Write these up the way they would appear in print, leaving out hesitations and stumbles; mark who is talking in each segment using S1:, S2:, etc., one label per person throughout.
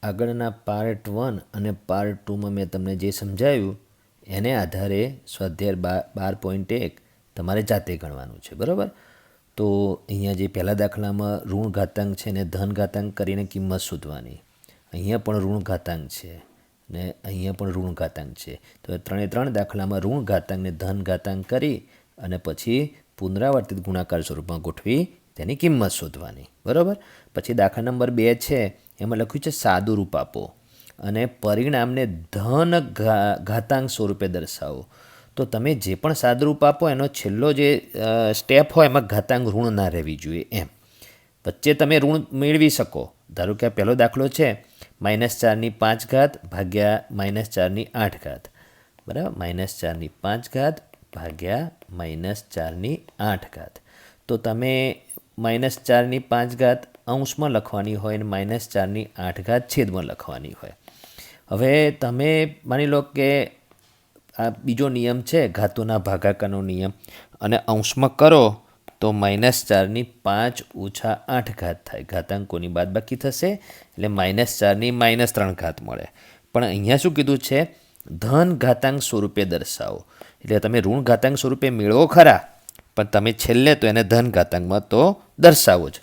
S1: આગળના પાર્ટ 1 અને પાર્ટ 2માં મેં તમને જે સમજાવ્યું એને આધારે સ્વાધ્યાય 12.1 તમારે જાતે ગણવાનું છે, બરાબર. તો અહીંયા જે પહેલા દાખલામાં ઋણ ઘાતાંક છે ને ધન ઘાતાંક કરીને કિંમત શોધવાની. અહીંયા પણ ઋણ ઘાતાંક છે ને અહીંયા પણ ઋણ ઘાતાંક છે. તો ત્રણે દાખલામાં ઋણ ઘાતાંક ને ધન ઘાતાંક કરી અને પછી પુનરાવર્તિત ગુણાકાર સ્વરૂપમાં ગોઠવી તેની કિંમત શોધવાની, બરાબર. પછી દાખલા નંબર 2 છે, એમાં લખ્યું છે સાદું રૂપ આપો અને પરિણામને ધન ઘાતાંક સ્વરૂપે દર્શાવો. તો તમે જે પણ સાદુરૂપ આપો એનો છેલ્લો જે સ્ટેપ હોય એમાં ઘાતાંક ઋણ ના રહેવી જોઈએ એમ. વચ્ચે તમે ઋણ મેળવી શકો. ધારો કે આ પહેલો દાખલો છે -4/5 ભાગ્યા -4/8, બરાબર. -4/5 ભાગ્યા -4/8. તો તમે -4/5 અંશમાં લખવાની હોય અને -4/8 છેદમાં લખવાની હોય. હવે તમે માની લો કે આ બીજો નિયમ છે ઘાતોના ભાગાકારનો નિયમ, અને અંશમાં કરો તો -4/5 - 8 થાય. ઘાતાંકોની બાદબાકી થશે એટલે -4/-3 મળે. પણ અહીંયા શું કીધું છે? ધન ઘાતાંક સ્વરૂપે દર્શાવો. એટલે તમે ઋણ ઘાતાંક સ્વરૂપે મેળવો ખરા, પણ તમે છેલ્લે તો એને ધન ઘાતાંકમાં તો દર્શાવો જ.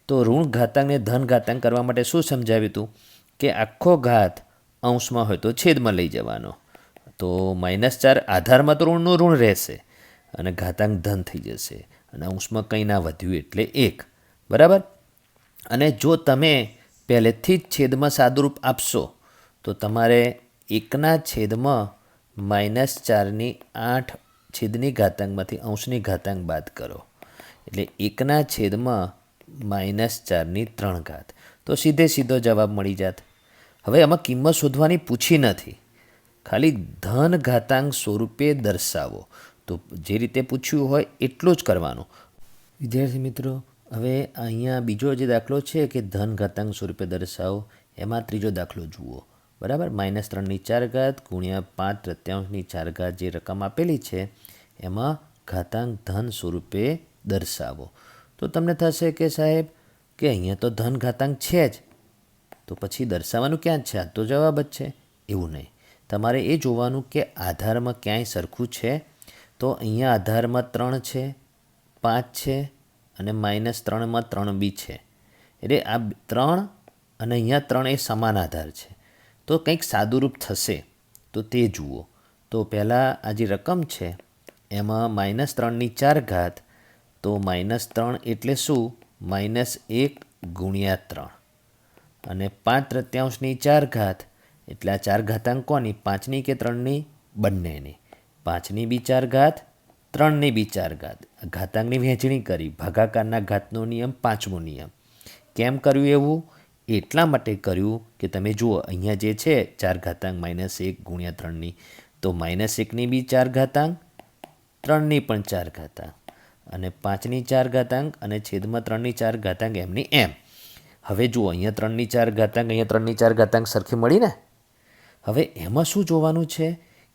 S1: તો ઋણ ઘાતાંકને ધન ઘાતાંક કરવા માટે શું સમજાવ્યું હતું કે આખો ઘાત અંશમાં હોય તો છેદમાં લઈ જવાનો. તો -4 આધારમાં તો ઋણનું ઋણ રહેશે અને ઘાતાંક ધન થઈ જશે અને અંશમાં કંઈ ના વધ્યું એટલે 1, બરાબર. અને જો તમે પહેલેથી જ છેદમાં સાદુરૂપ આપશો તો તમારે 1/8 છેદની ઘાતાંકમાંથી અંશની ઘાતાંક બાદ કરો એટલે 1/-4/3. તો સીધો જવાબ મળી જાત. હવે આમાં કિંમત શોધવાની પૂછી નથી, ખાલી ધન ઘાતાંક સ્વરૂપે દર્શાવો. તો જે રીતે પૂછ્યું હોય એટલું જ કરવાનું. વિદ્યાર્થી મિત્રો, હવે અહીંયા બીજો જે દાખલો છે કે ધન ઘાતાંક સ્વરૂપે દર્શાવો, એમાં ત્રીજો દાખલો જુઓ, બરાબર. -3/4 ગુણ્યા 5/4 જે રકમ આપેલી છે એમાં ઘાતાંક ધન સ્વરૂપે દર્શાવો. તો તમને થશે કે સાહેબ કે અહીંયા તો ધન ઘાતાંક છે જ, તો પછી દર્શાવવાનું ક્યાં છે? આ તો જવાબ જ છે. એવું નહીં, તમારે એ જોવાનું કે આધારમાં ક્યાંય સરખું છે. તો અહીંયા આધારમાં 3 છે, 5 છે અને -3માં 3 બી છે. એટલે આ 3 અને અહીંયા 3 એ સમાન આધાર છે. તો કંઈક સાદુરૂપ થશે તો તે જુઓ. તો પહેલાં આ જે રકમ છે એમાં -3/4, તો -3 એટલે શું? -1 ગુણ્યા 3. અને 5/4 એટલે આ 4 ઘાતાંક કોની? 5ની કે 3ની? બંનેની. 5ની બી 4, 3ની બી 4. ઘાતાંકની વહેંચણી કરી, ભાગાકારના ઘાતનો નિયમ 5મો નિયમ. કેમ કર્યું એવું? એટલા માટે કર્યું કે તમે જુઓ અહીંયા જે છે 4 ઘાતાંક -1 ગુણ્યા 3ની, તો -1ની બી 4 ઘાતાંક, 3ની પણ 4 ઘાતાંક અને 5ની 4 ઘાતાંક અને છેદમાં 3ની 4 ઘાતાંક એમની એમ. હવે જુઓ અહીંયા 3ની 4 ઘાતાંક, અહીંયા 3ની 4 ઘાતાંક સરખી મળી ને. હવે એમાં શું જોવાનું છે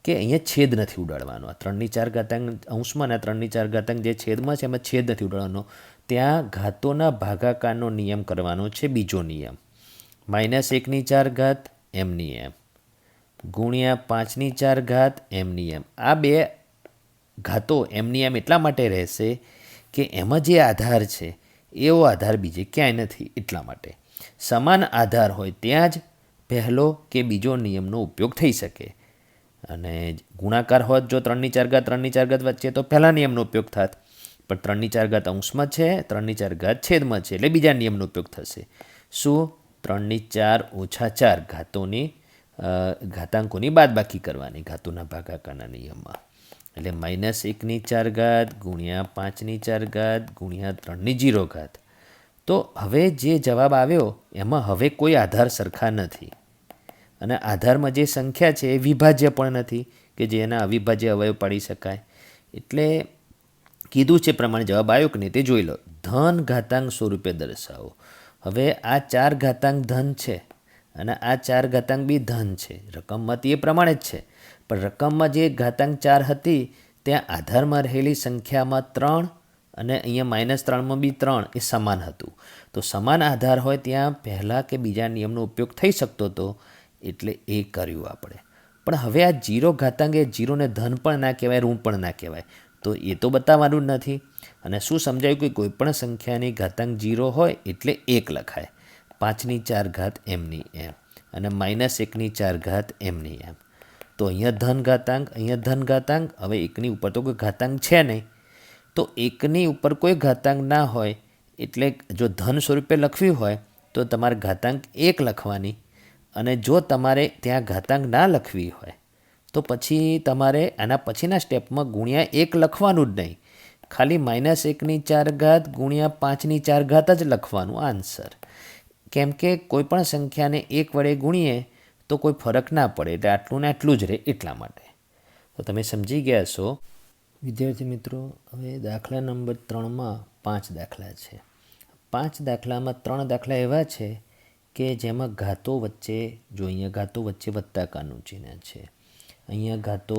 S1: કે અહીંયા છેદ નથી ઉડાડવાનો. આ 3ની 4 ઘાતાંક અંશમાં અને 3ની 4 ઘાતાંક જે છેદમાં છે એમાં છેદ નથી ઉડાડવાનો. ત્યાં ઘાતોના ભાગાકારનો નિયમ કરવાનો છે, બીજો નિયમ. -1ની 4 એમની એમ ગુણ્યા 5ની 4 એમની એમ. આ બે ઘાતો એમની એમ એટલા માટે રહેશે કે એમાં જે આધાર છે એવો આધાર બીજે ક્યાંય નથી. એટલા માટે સમાન આધાર હોય ત્યાં જ પહેલો કે બીજો નિયમનો ઉપયોગ થઈ શકે. અને ગુણાકાર હોત જો 3ની 4 3ની 4 વચ્ચે તો પહેલા નિયમનો ઉપયોગ થાત, પણ 3ની 4 અંશમાં છે, 3ની 4 છેદમાં છે એટલે બીજા નિયમનો ઉપયોગ થશે. શું? 3ની 4 - 4 ઘાતાંકોની બાદબાકી કરવાની ઘાતોના ભાગાકારના નિયમમાં. એટલે -1ની 4 ગુણ્યા 5ની 4 ગુણ્યા 3ની 0. તો હવે જે જવાબ આવ્યો એમાં હવે કોઈ આધાર સરખા નથી અને આધારમાં જે સંખ્યા છે એ વિભાજ્ય પણ નથી કે જેના અવિભાજ્ય અવયવ પાડી શકાય. એટલે કીધું છે પ્રમાણે જવાબ આવ્યો કે નહીં તે જોઈ લો. ધન ઘાતાંક સ્વરૂપે દર્શાવો. હવે આ 4 ઘાતાંક ધન છે અને આ 4 ઘાતાંક બી ધન છે. રકમમાં એ પ્રમાણે જ છે, પણ રકમમાં જે ઘાતાંક 4 હતી ત્યાં આધારમાં રહેલી સંખ્યામાં 3 અને અહીંયા -3માં બી 3 એ સમાન હતું. તો સમાન આધાર હોય ત્યાં પહેલાં કે બીજા નિયમનો ઉપયોગ થઈ શકતો હતો, એટલે એ કર્યું આપણે. પણ હવે આ 0 ઘાતાંક એ 0ને ધન પણ ના કહેવાય, ઋણ પણ ના કહેવાય. તો એ તો બતાવવાનું જ નથી. અને શું સમજાયું કે કોઈપણ સંખ્યાની ઘાતાંક 0 હોય એટલે 1 લખાય. 5ની 4 ઘાત એમની એમ, અને -1ની 4 ઘાત એમની એમ. તો અહીંયા ધન ઘાતાંક, અહીંયા ધન ઘાતાંક. હવે 1ની ઉપર તો કોઈ ઘાતાંક છે નહીં, તો 1ની ઉપર કોઈ ઘાતાંક ના હોય એટલે જો ધન સ્વરૂપે લખવી હોય તો તમારે ઘાતાંક 1 લખવાની. અને જો તમારે ત્યાં ઘાતાંક ના લખવી હોય તો પછી તમારે આના પછીના સ્ટેપમાં ગુણ્યા 1 લખવાનું જ નહીં, ખાલી -1ની 4 ઘાત ગુણ્યા 5ની 4 ઘાત જ લખવાનું આન્સર. કેમ કે કોઈ પણ સંખ્યાને 1 વડે ગુણીએ તો કોઈ ફરક ના પડે, એટલે આટલું ને આટલું જ રહે એટલા માટે. તો તમે સમજી ગયા છો વિદ્યાર્થી મિત્રો. હવે દાખલા નંબર 3માં 5 દાખલા છે. 5 દાખલામાં 3 દાખલા એવા છે કે જેમાં ઘાતો વચ્ચે, જો અહીંયા ઘાતો વચ્ચે વત્તાકારનું ચિહ્ન છે, અહીંયા ઘાતો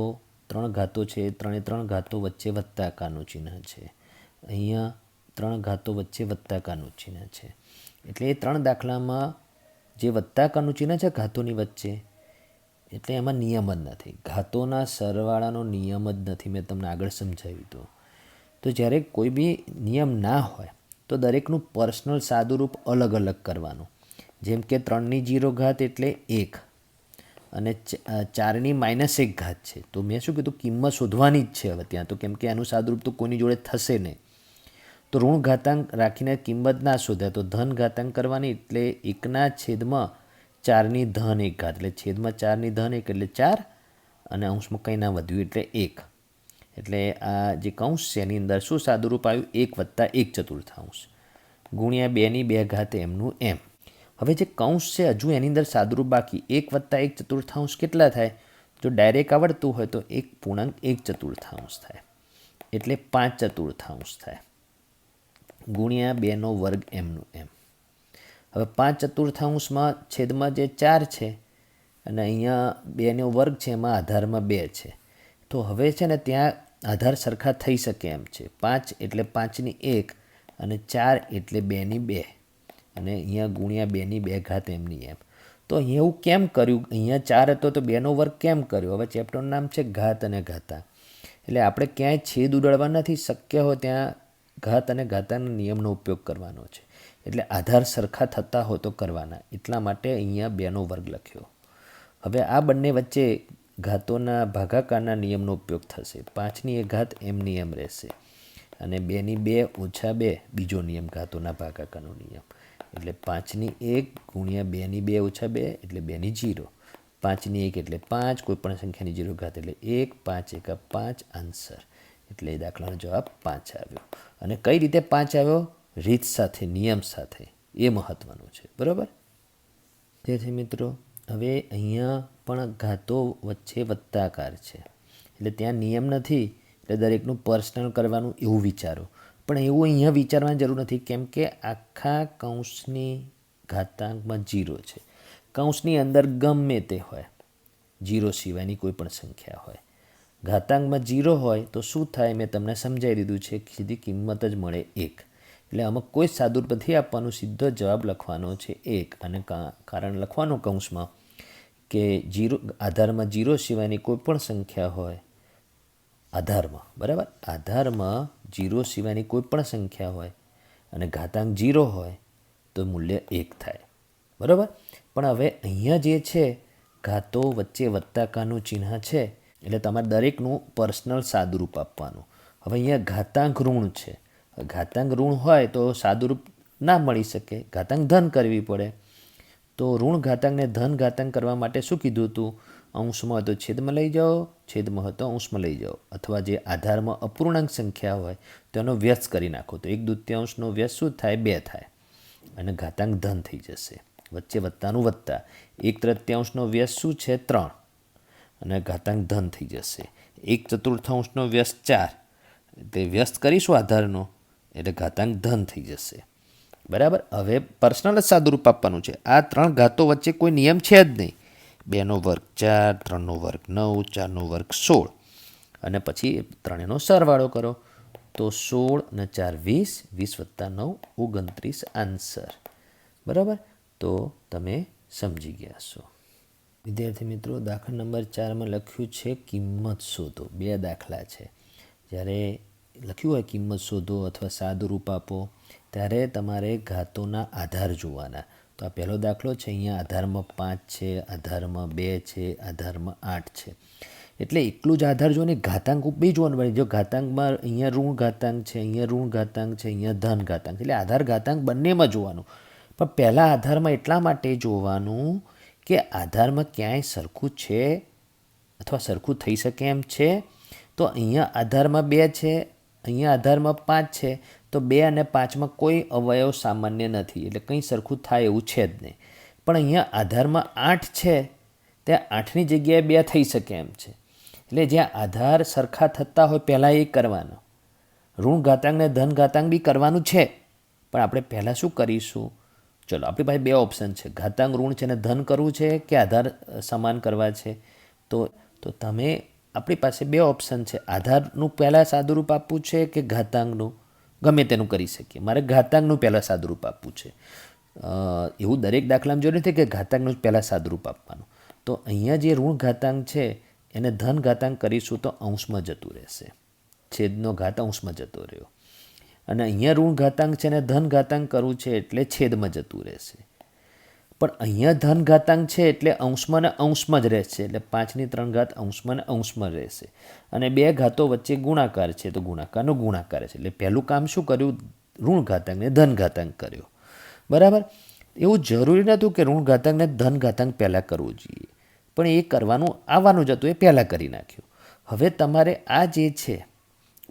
S1: 3 ઘાતો છે, 3 ઘાતો વચ્ચે વત્તાકારનું ચિહ્ન છે, અહીંયા 3 ઘાતો વચ્ચે વત્તાકારનું ચિહ્ન છે. એટલે એ 3 દાખલામાં જે વત્તાકારનું ચિહ્ન છે ઘાતોની વચ્ચે, એટલે એમાં નિયમ જ નથી. ઘાતોના સરવાળાનો નિયમ જ નથી. મેં તમને આગળ સમજાવ્યું હતું. તો જ્યારે કોઈ બી નિયમ ના હોય તો દરેકનું પર્સનલ સાદુરૂપ અલગ અલગ કરવાનું. જેમ કે 3ની 0 ઘાત એટલે 1, અને 4ની -1 ઘાત છે. તો મેં શું કીધું, કિંમત શોધવાની જ છે હવે ત્યાં તો, કેમ કે આનું સાદુરૂપ તો કોઈની જોડે થશે નહીં. તો ઋણ ઘાતાંક રાખીને કિંમત ના શોધાય તો ધન ઘાતાંક કરવાની, એટલે 1/4ની ધન 1 ઘાત, એટલે છેદમાં 4ની ધન 1 એટલે 4, અને અંશમાં કંઈ ના વધ્યું એટલે 1. એટલે આ જે કૌંસ છે એની અંદર શું સાદુરૂપ આવ્યું, 1 + 1/4 ગુણ્યા 2ની 2 ઘાત એમનું એમ. હવે જે કૌંસ છે હજુ એની અંદર સાદુરૂપ બાકી. 1 + 1/4 કેટલા થાય? જો ડાયરેક્ટ આવડતું હોય તો 1.1/4 થાય, એટલે 5/4 થાય, ગુણ્યા 2નો વર્ગ એમનું એમ. હવે 5/4માં છેદમાં જે 4 છે અને અહીંયા 2નો વર્ગ છે, એમાં આધારમાં 2 છે. તો હવે છે ને ત્યાં આધાર સરખા થઈ શકે એમ છે. 5 એટલે 5ની 1, અને 4 એટલે 2ની 2, અને અહીંયા ગુણ્યા 2ની 2 ઘાત એમની એમ. તો અહીંયા એવું કેમ કર્યું? અહીંયા 4 હતો તો 2નો વર્ગ કેમ કર્યો? હવે ચેપ્ટરનું નામ છે ઘાત અને ઘાતાંક. એટલે આપણે ક્યાંય છેદ ઉડાડવા નથી, શક્ય હોય ત્યાં ઘાત અને ઘાતાંકના નિયમનો ઉપયોગ કરવાનો છે. એટલે આધાર સરખા થતા હોય તો કરવાના, એટલા માટે અહીંયા 2નો વર્ગ લખ્યો. હવે આ બંને વચ્ચે ઘાતોના ભાગાકારના નિયમનો ઉપયોગ થશે. 5ની 1 ઘાત એમની એમ રહેશે, અને 2ની 2 ઓછા 2 બીજો નિયમ ઘાતોના ભાગાકારનો નિયમ. એટલે 5ની 1 ગુણ્યા 2ની 2 ઓછા 2 એટલે 2ની 0. 5ની 1 એટલે 5, કોઈ પણ સંખ્યાની 0 ઘાત એટલે 1, 5 × 5 આન્સર. એટલે એ દાખલાનો જવાબ 5 આવ્યો. અને કઈ રીતે 5 આવ્યો? રીત સાથે, નિયમ સાથે. એ મહત્વનું છે, બરાબર. તેથી મિત્રો હવે અહીંયા પણ ઘાતો વચ્ચે વત્તાકાર છે, એટલે ત્યાં નિયમ નથી, એટલે દરેકનું પર્સનલ કરવાનું એવું વિચારો. પણ એવું અહીંયા વિચારવાની જરૂર નથી, કેમ કે આખા કૌંસની ઘાતાંકમાં 0 છે. કૌંસની અંદર ગમે તે હોય, 0 સિવાયની કોઈ પણ સંખ્યા હોય, ઘાતાંકમાં 0 હોય તો શું થાય? મેં તમને સમજાવી દીધું છે, સીધી કિંમત જ મળે 1. એટલે આમાં કોઈ સાદુરૂપ નથી આપવાનું, સીધો જવાબ લખવાનો છે 1. અને કારણ લખવાનું કૌંસમાં કે 0 આધારમાં 0 સિવાયની કોઈ પણ સંખ્યા હોય, આધારમાં, બરાબર, આધારમાં 0 સિવાયની કોઈ પણ સંખ્યા હોય અને ઘાતાંક 0 હોય તો મૂલ્ય 1 થાય, બરાબર. પણ હવે અહીંયા જે છે ઘાતો વચ્ચે વત્તાકારનું ચિહ્ન છે, એટલે તમારે દરેકનું પર્સનલ સાદુરૂપ આપવાનું. હવે અહીંયા ઘાતાંક ઋણ છે, ઘાતાંક ઋણ હોય તો સાદુરૂપ ના મળી શકે, ઘાતાંક ધન કરવી પડે. તો ઋણ ઘાતાંકને ધન ઘાતાંક કરવા માટે શું કીધું હતું? અંશમાં હોય તો છેદમાં લઈ જાઓ, છેદમાં હોય તો અંશમાં લઈ જાઓ, અથવા જે આધારમાં અપૂર્ણાંક સંખ્યા હોય તેનો વ્યસ્ત કરી નાખો. તો 1/2નો વ્યસ્ત શું થાય? 2 થાય, અને ઘાતાંક ધન થઈ જશે. વચ્ચે વત્તાનું વત્તા. 1/3નો વ્યસ્ત શું છે? 3, અને ઘાતાંક ધન થઈ જશે. 1/4નો વ્યસ્ત 4, એટલે વ્યસ્ત કરીશું આધારનો, એટલે ઘાતાંક ધન થઈ જશે, બરાબર. હવે પર્સનલ જ સાદુરૂપ આપવાનું છે. આ 3 ઘાતો વચ્ચે કોઈ નિયમ છે જ નહીં. 2નો વર્ગ 4, 3નો વર્ગ 9, 4નો વર્ગ 16, અને પછી ત્રણેયનો સરવાળો કરો. તો 16 અને 4 20, 20 વત્તા 9 29 આન્સર. બરાબર, તો તમે સમજી ગયા છો. વિદ્યાર્થી મિત્રો, દાખલા નંબર 4માં લખ્યું છે કિંમત શોધો. 2 દાખલા છે. જ્યારે લખ્યું હોય કિંમત શોધો અથવા સાદુરૂપ આપો, ત્યારે તમારે ઘાતોના આધાર જોવાના. તો આ પહેલો દાખલો છે. અહીંયા આધારમાં 5 છે, આધારમાં 2 છે, આધારમાં 8 છે. એટલે એટલું જ આધાર જો ને ઘાતાંક બી જોવાનું પડે. જો ઘાતાંકમાં અહીંયા ઋણ ઘાતાંક છે, અહીંયા ઋણ ઘાતાંક છે, અહીંયા ધન ઘાતાંક, એટલે આધાર ઘાતાંક બંનેમાં જોવાનું. પણ પહેલાં આધારમાં એટલા માટે જોવાનું કે આધારમાં ક્યાંય સરખું છે અથવા સરખું થઈ શકે એમ છે. તો અહીંયા આધારમાં 2 છે, અહીંયા આધારમાં 5 છે, તો 2 અને 5માં કોઈ અવયવ સામાન્ય નથી, એટલે કંઈ સરખું થાય એવું છે જ નહીં. પણ અહીંયા આધારમાં 8 છે, ત્યાં 8ની જગ્યાએ 2 થઈ શકે એમ છે. એટલે જ્યાં આધાર સરખા થતા હોય પહેલાં એ કરવાનો. ઋણ ઘાતાંક ને ધન ઘાતાંક બી કરવાનું છે, પણ આપણે પહેલાં શું કરીશું? ચલો, આપણી પાસે 2 ઓપ્શન છે. ઘાતાંક ઋણ છે ને ધન કરવું છે કે આધાર સમાન કરવા છે. તો તમે આપણી પાસે 2 ઓપ્શન છે. આધારનું પહેલાં સાદુરૂપ આપવું છે કે ઘાતાંકનું? ગમે તેનું કરી શકીએ. મારે ઘાતાંકનું પહેલાં સાદુરૂપ આપવું છે. એવું દરેક દાખલામાં જો નથી કે ઘાતાંકનું જ પહેલાં સાદુરૂપ આપવાનું. તો અહીંયા જે ઋણ ઘાતાંક છે એને ધન ઘાતાંક કરીશું તો અંશમાં જતું રહેશે. છેદનો ઘાત અંશમાં જતો રહ્યો. અને અહીંયા ઋણ ઘાતાંક છે ને ધન ઘાતાંક કરવું છે એટલે છેદમાં જતું રહેશે. પણ અહીંયા ધન ઘાતાંક છે એટલે અંશમાં ને અંશમાં જ રહેશે. એટલે 5ની 3 ઘાત અંશમાં ને અંશમાં રહેશે. અને 2 ઘાતો વચ્ચે ગુણાકાર છે તો ગુણાકારનો ગુણાકાર છે. એટલે પહેલું કામ શું કર્યું? ઋણ ઘાતાંક ને ધન ઘાતાંક કર્યો. બરાબર. એવું જરૂરી નહોતું કે ઋણ ઘાતાંક ને ધન ઘાતાંક પહેલાં કરવું જોઈએ, પણ એ કરવાનું આવવાનું જ હતું, એ પહેલાં કરી નાખ્યું. હવે તમારે આ જે છે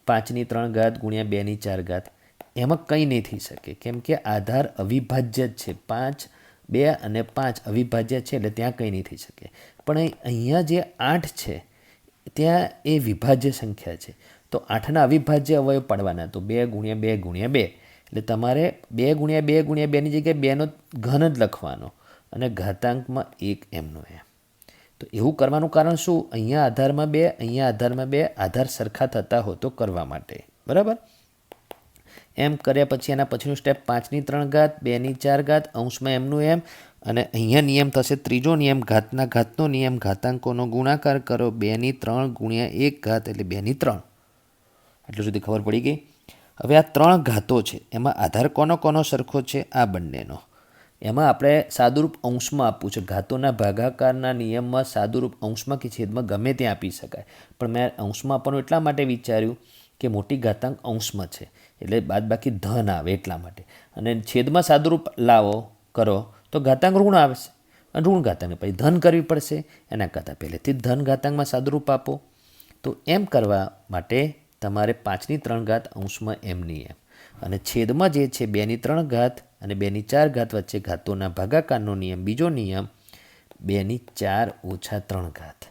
S1: 5ની 3 ઘાત ગુણ્યા 2ની 4 ઘાત, એમાં કંઈ નહીં થઈ શકે, કેમ કે આધાર અવિભાજ્ય જ છે. 5, 2 અને 5 અવિભાજ્ય છે, એટલે ત્યાં કંઈ નહીં થઈ શકે. પણ અહીંયા જે 8 છે ત્યાં એ વિભાજ્ય સંખ્યા છે. તો 8ના અવિભાજ્ય અવયવ પાડવાના. તો 2 ગુણ્યા 2 ગુણ્યા 2, એટલે તમારે 2 ગુણ્યા 2 ગુણ્યા 2ની જગ્યાએ 2નો ઘન જ લખવાનો અને ઘાતાંકમાં 1 એમનો એમ. તો એવું કરવાનું કારણ શું? અહીંયા આધારમાં 2, અહીંયા આધારમાં 2, આધાર સરખા થતા હોય તો કરવા માટે. બરાબર. એમ કર્યા પછી એના પછીનું સ્ટેપ 5ની 3 ઘાત 2ની 4 ઘાત અંશમાં એમનું એમ. અને અહીંયા નિયમ થશે ત્રીજો નિયમ, ઘાતના ઘાતનો નિયમ. ઘાતાંકોનો ગુણાકાર કરો. 2ની 3 ગુણ્યા 1 ઘાત એટલે 2ની 3. આટલું સુધી ખબર પડી ગઈ. હવે આ 3 ઘાતો છે, એમાં આધાર કોનો સરખો છે? આ બંનેનો. એમાં આપણે સાદુરૂપ અંશમાં આપવું છે. ઘાતોના ભાગાકારના નિયમમાં સાદુરૂપ અંશમાં કે છેદમાં ગમે ત્યાં આપી શકાય, પણ મેં અંશમાં આપવાનું એટલા માટે વિચાર્યું કે મોટી ઘાતાંક અંશમાં છે, એટલે બાદબાકી ધન આવે એટલા માટે. અને છેદમાં સાદુરૂપ કરો તો ઘાતાંક ઋણ આવે છે, અને ઋણ ઘાતાંકને પછી ધન કરવી પડશે. એના કરતાં પહેલેથી જ ધન ઘાતાંકમાં સાદુરૂપ આપો. તો એમ કરવા માટે તમારે 5ની 3 ઘાત અંશમાં એમની એમ, અને છેદમાં જે છે 2ની 3 ઘાત અને 2ની 4 ઘાત વચ્ચે ઘાતોના ભાગાકારનો નિયમ. બીજો નિયમ 2ની 4 ઓછા 3 ઘાત,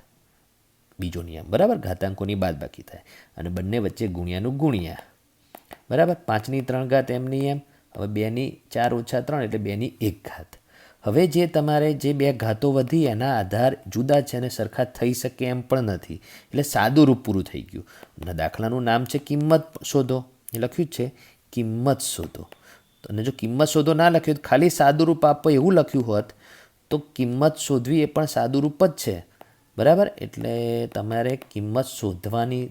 S1: બીજો નિયમ. બરાબર. ઘાતાંકોની બાદબાકી થાય અને બંને વચ્ચે ગુણ્યાનું ગુણ્યા. બરાબર. 5ની 3 ઘાત એમની એમ. હવે 2ની 4 ઓછા 3 એટલે 2ની 1 ઘાત. હવે જે તમારે જે 2 ઘાતો વધી એના આધાર જુદા છે અને સરખા થઈ શકે એમ પણ નથી, એટલે સાદું રૂપ પૂરું થઈ ગયું. અને દાખલાનું નામ છે કિંમત શોધો. એ લખ્યું જ છે કિંમત શોધો. અને જો કિંમત શોધો ના લખ્યું, ખાલી સાદું રૂપ આપો એવું લખ્યું હોત તો કિંમત શોધવી એ પણ સાદું રૂપ જ છે. બરાબર. એટલે તમારે કિંમત શોધવાની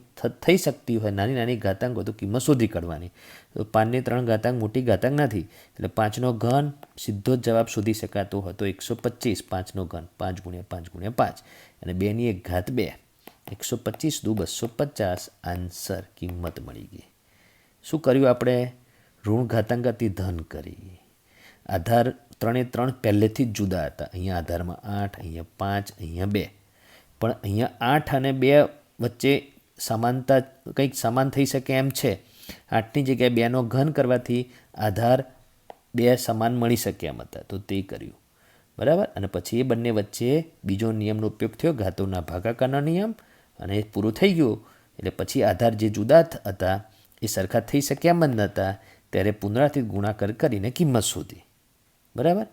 S1: થઈ શકતી હોય નાની નાની ઘાતાંક હોય તો કિંમત શોધી કાઢવાની. તો 5ની 3 ઘાતાંક મોટી ઘાતાંક નથી, એટલે 5નો ઘન સીધો જ જવાબ શોધી શકાતો હોય તો 125. 5નો ઘન 5 ગુણ્યા 5 ગુણ્યા 5 અને 2ની 1 ઘાત 2. 125 દુ 250 આન્સર કિંમત મળી ગઈ. શું કર્યું આપણે? ઋણ ઘાતાંક હતી ધન કરી. આધાર 3એ 3 પહેલેથી જ જુદા હતા. અહીંયા આધારમાં 8, અહીંયા 5, અહીંયા 2. પણ અહીંયા 8 અને 2 વચ્ચે સમાનતા કંઈક સમાન થઈ શકે એમ છે. 8ની જગ્યાએ 2નો ઘન કરવાથી આધાર 2 સમાન મળી શકે એમ હતા, તો તે કર્યું. બરાબર. અને પછી એ બંને વચ્ચે બીજો નિયમનો ઉપયોગ થયો, ઘાતોના ભાગાકારનો નિયમ, અને એ પૂરું થઈ ગયું. એટલે પછી આધાર જે જુદા હતા એ સરખા થઈ શકે એમ જ નહોતા, ત્યારે પુનરાવર્તિત ગુણાકાર કરીને કિંમત શોધી. બરાબર.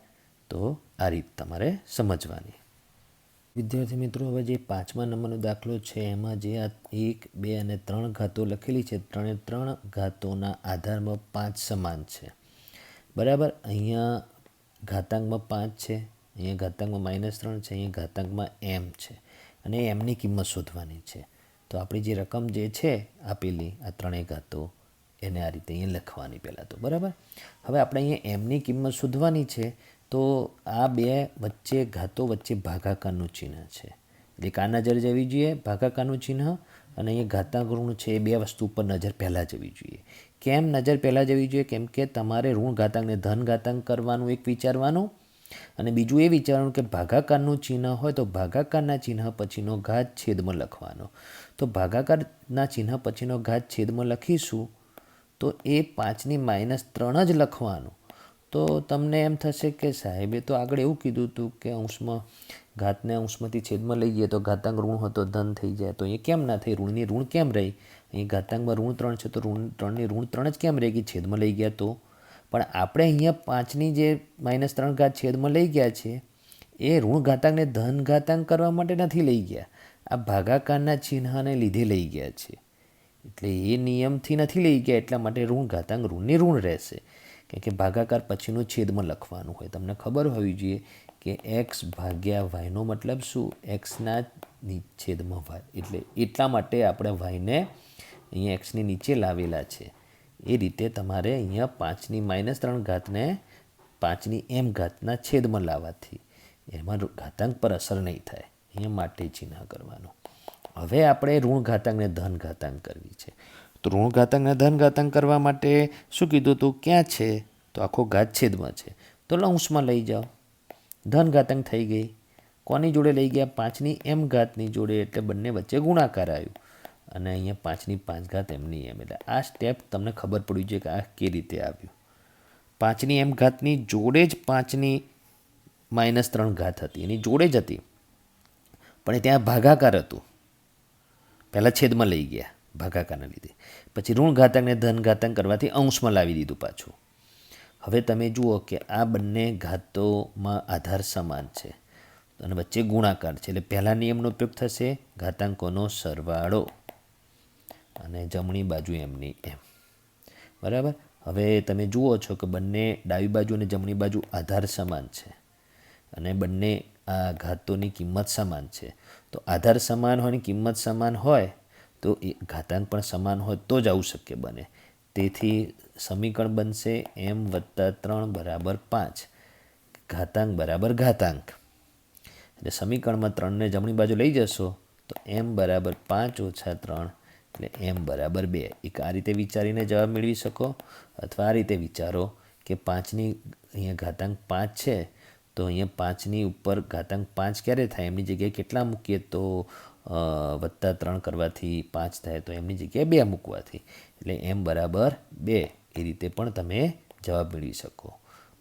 S1: તો આ રીત તમારે સમજવાની. વિદ્યાર્થી મિત્રો, હવે જે 5મા નંબરનો દાખલો છે એમાં જે આ 1, 2 અને 3 ઘાતો લખેલી છે, ત્રણે ત્રણ ઘાતોના આધારમાં 5 સમાન છે. બરાબર. અહીંયા ઘાતાંકમાં 5 છે, અહીંયા ઘાતાંકમાં -3 છે, અહીંયા ઘાતાંકમાં m છે અને mની કિંમત શોધવાની છે. તો આપણી જે રકમ જે છે આપેલી આ ત્રણેય ઘાતો એને આ રીતે અહીંયા લખવાની પહેલાં તો. બરાબર. હવે આપણે અહીંયા mની કિંમત શોધવાની છે. તો આ બે વચ્ચે ઘાતો વચ્ચે ભાગાકારનું ચિહ્ન છે, એટલે કા નજર જવી જોઈએ ભાગાકારનું ચિહ્ન, અને અહીંયા ઘાતાંક ઋણ છે, એ બે વસ્તુ ઉપર નજર પહેલાં જવી જોઈએ. કેમ નજર પહેલાં જવી જોઈએ? કેમ કે તમારે ઋણ ઘાતાંકને ધન ઘાતાંક કરવાનું એક વિચારવાનું, અને બીજું એ વિચારવાનું કે ભાગાકારનું ચિહ્ન હોય તો ભાગાકારના ચિહ્ન પછીનો ઘાત છેદમાં લખવાનો. તો ભાગાકારના ચિહ્ન પછીનો ઘાત છેદમાં લખીશું તો એ 5ની -3 જ લખવાનું. તો તમને એમ થશે કે સાહેબે તો આગળ એવું કીધું હતું કે અંશમાં ઘાતને અંશમાંથી છેદમાં લઈ જઈએ તો ઘાતાંક ઋણ હોય તો ધન થઈ જાય. તો અહીંયા કેમ ના થઈ? ઋણની ઋણ કેમ રહી? અહીં ઘાતાંકમાં ઋણ 3 છે તો ત્રણની ઋણ 3 જ કેમ રહી ગઈ? છેદમાં લઈ ગયા તો. પણ આપણે અહીંયા 5ની જે -3 ઘાત છેદમાં લઈ ગયા છે એ ઋણ ઘાતાંકને ધન ઘાતાંક કરવા માટે નથી લઈ ગયા, આ ભાગાકારના ચિહ્નને લીધે લઈ ગયા છે. એટલે એ નિયમથી નથી લઈ ગયા, એટલા માટે ઋણ ઘાતાંક ઋણની ઋણ રહેશે. કારણ કે ભાગાકાર પછીનું છેદમાં લખવાનું હોય. તમને ખબર હોવી જોઈએ કે x ભાગ્યા વાયનો મતલબ શું? એક્સના છેદમાં વાય. એટલે એટલા માટે આપણે વાયને અહીંયા એક્સની નીચે લાવેલા છે. એ રીતે તમારે અહીંયા 5ની -3 ઘાતને 5ની m ઘાતના છેદમાં લાવવાથી એમાં ઘાતાંક પર અસર નહીં થાય. અહીંયા માટે ચિહ્ન કરવાનું. હવે આપણે ઋણ ઘાતાંકને ધન ઘાતાંક કરવી છે. તો ઋણ ઘાતાંકને ધન ઘાતાંક કરવા માટે શું કીધું હતું? ક્યાં છે? તો આખો ઘાત છેદમાં છે, તો અંશમાં લઈ જાઓ. ધન ઘાતાંક થઈ ગઈ. કોની જોડે લઈ ગયા? 5ની m ઘાતની જોડે, એટલે બંને વચ્ચે ગુણાકાર આવ્યું. અને અહીંયા 5ની 5 ઘાત mની m. એટલે આ સ્ટેપ તમને ખબર પડવી જોઈએ કે આ કેવી રીતે આવ્યું. 5ની m ઘાતની જોડે જ 5ની -3 ઘાત હતી, એની જોડે જ હતી, પણ ત્યાં ભાગાકાર હતું. પહેલાં છેદમાં લઈ ગયા ભાગાકારના લીધે, પછી ઋણ ઘાતાંકને ધન ઘાતાંક કરવાથી અંશમાં લાવી દીધું પાછું. હવે તમે જુઓ કે આ બંને ઘાતોમાં આધાર સમાન છે અને વચ્ચે ગુણાકાર છે, એટલે પહેલા નિયમનો ઉપયોગ થશે, ઘાતાંકોનો સરવાળો અને જમણી બાજુ એમની એમ. બરાબર. હવે તમે જુઓ છો કે બંને ડાબી બાજુ અને જમણી બાજુ આધાર સમાન છે અને બંને આ ઘાતોની કિંમત સમાન છે. તો આધાર સમાન હોય અને કિંમત સમાન હોય તો એ ઘાતાંક પણ સમાન હોય તો જ આવું શક્ય બને. તેથી સમીકરણ બનશે m+3 = 5, ઘાતાંક બરાબર ઘાતાંક. એટલે સમીકરણમાં 3ને જમણી બાજુ લઈ જશો તો m = 5 - 3, એટલે m = 2. એક આ રીતે વિચારીને જવાબ મેળવી શકો, અથવા આ રીતે વિચારો કે 5ની અહીંયા ઘાતાંક 5 છે તો અહીંયા 5ની ઉપર ઘાતાંક 5 ક્યારે થાય? એમની જગ્યાએ કેટલા મૂકીએ તો +3 કરવાથી 5 થાય, તો એમની જગ્યાએ 2 મૂકવાથી, એટલે m = 2. એ રીતે પણ તમે જવાબ મેળવી શકો.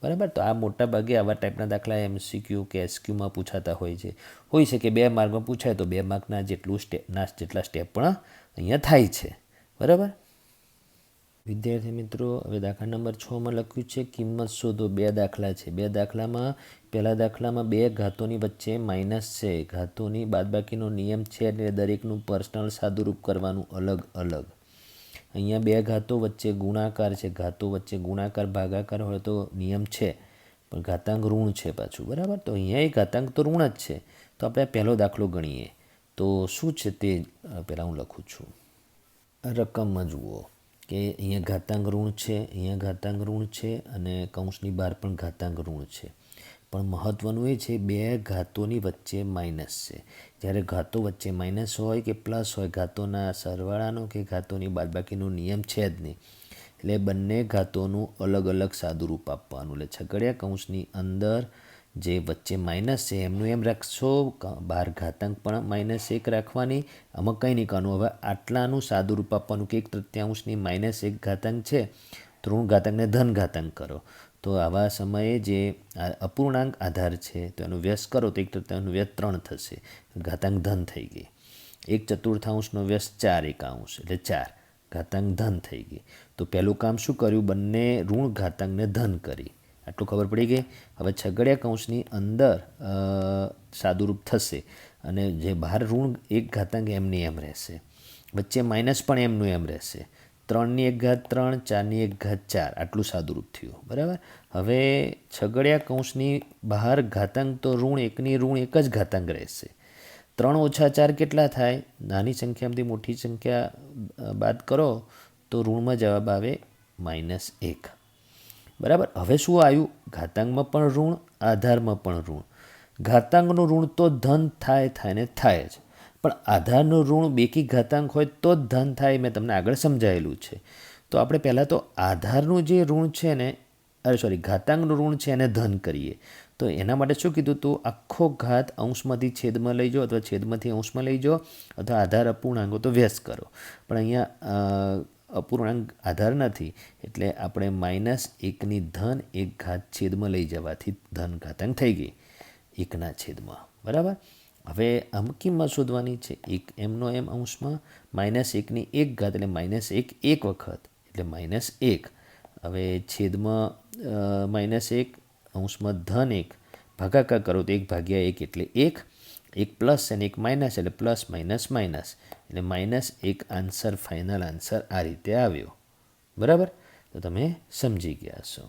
S1: બરાબર. તો આ મોટા ભાગે આવા ટાઈપના દાખલા MCQ કે SQમાં પૂછાતા હોય છે. હોઈ શકે 2 માર્કમાં પૂછાય તો 2 માર્કના જેટલા સ્ટેપ પણ અહીંયા થાય છે. બરાબર. વિદ્યાર્થી મિત્રો, હવે દાખલા નંબર 6માં લખ્યું છે કિંમત શોધો. 2 દાખલા છે. 2 દાખલામાં પહેલા દાખલામાં 2 ઘાતોની વચ્ચે માઇનસ છે, ઘાતોની બાદબાકીનો નિયમ છે, એટલે દરેકનું પર્સનલ સાદુરૂપ કરવાનું અલગ અલગ. અહીંયા 2 ઘાતો વચ્ચે ગુણાકાર છે, ઘાતો વચ્ચે ગુણાકાર ભાગાકાર હોય તો નિયમ છે, પણ ઘાતાંક ઋણ છે પાછું. બરાબર. તો અહીંયા એ ઘાતાંક તો ઋણ જ છે. તો આપણે પહેલો દાખલો ગણીએ તો શું છે તે પહેલાં હું લખું છું. રકમમાં જુઓ કે અહીંયા ઘાતાંક ઋણ છે, અહીંયા ઘાતાંક ઋણ છે, અને કૌંસની બહાર પણ ઘાતાંક ઋણ છે. પણ મહત્ત્વનું એ છે 2 ઘાતોની વચ્ચે માઇનસ છે. જ્યારે ઘાતો વચ્ચે માઇનસ હોય કે પ્લસ હોય, ઘાતોના સરવાળાનો કે ઘાતોની બાદબાકીનો નિયમ છે જ નહીં, એટલે બંને ઘાતોનું અલગ અલગ સાદુરૂપ આપવાનું. એટલે છગડિયા કૌંસની અંદર જે વચ્ચે માઇનસ છે એમનું એમ રાખશો, બહાર ઘાતાંક પણ -1 રાખવાની. આમાં કંઈ નહીં કરવાનું. હવે આટલાનું સાદુરૂપ આપવાનું કે 1/3ની -1 ઘાતાંક છે, તો ઋણ ઘાતાંકને ધન ઘાતાંક કરો. તો આવા સમયે જે અપૂર્ણાંક આધાર છે તો એનો વ્યસ્ત કરો તો 1/3નું વ્યસ્ત 3 થશે, ઘાતાંક ધન થઈ ગઈ. 1/4નો વ્યસ્ત 4/1, એટલે 4, ઘાતાંક ધન થઈ ગઈ. તો પહેલું કામ શું કર્યું? બંને ઋણ ઘાતાંકને ધન કરી. આટલું ખબર પડી ગઈ. હવે છગડિયા કૌંસની અંદર સાદુરૂપ થશે અને જે બહાર ઋણ એક ઘાતાંક એમની એમ રહેશે, વચ્ચે માઇનસ પણ એમનું એમ રહેશે. 3 × 3 4 × 4 આટલું સાદુરૂપ થયું. બરાબર. હવે છગડિયા કૌંસની બહાર ઘાતાંક તો ઋણ એક જ ઘાતાંક રહેશે. 3 - 4 કેટલા થાય? નાની સંખ્યામાંથી મોટી સંખ્યા બાદ કરો તો ઋણમાં જવાબ આવે -1. બરાબર. હવે શું આવ્યું? ઘાતાંકમાં પણ ઋણ, આધારમાં પણ ઋણ. ઘાતાંકનું ઋણ તો ધન થાય ને થાય જ, પણ આધારનું ઋણ બેકી ઘાતાંક હોય તો જ ધન થાય. મેં તમને આગળ સમજાયેલું છે. તો આપણે પહેલાં તો આધારનું જે ઋણ છે ને, ઘાતાંકનું ઋણ છે એને ધન કરીએ. તો એના માટે શું કીધું તું? આખો ઘાત અંશમાંથી છેદમાં લઈ જાઓ અથવા છેદમાંથી અંશમાં લઈ જાઓ અથવા આધાર અપૂર્ણાંકો તો વ્યસ્ત કરો. પણ અહીંયા અપૂર્ણાંક આધાર નથી એટલે આપણે -1ની ધન એક ઘાત છેદમાં લઈ જવાથી ધન ઘાતાંક થઈ ગઈ 1/. બરાબર. હવે આમ કિંમત શોધવાની છે. 1 એમનો એમ અંશમાં -1ની એક ઘાત એટલે -1 એક વખત એટલે -1. હવે છેદમાં -1 અંશમાં ધન 1 ભાગાકાર કરો તો 1/1 એટલે 1. 1 પ્લસ અને 1 માઇનસ એટલે પ્લસ માઇનસ માઇનસ એટલે -1 આન્સર, ફાઇનલ આન્સર આ રીતે આવ્યો. બરાબર. તો તમે સમજી ગયા છો.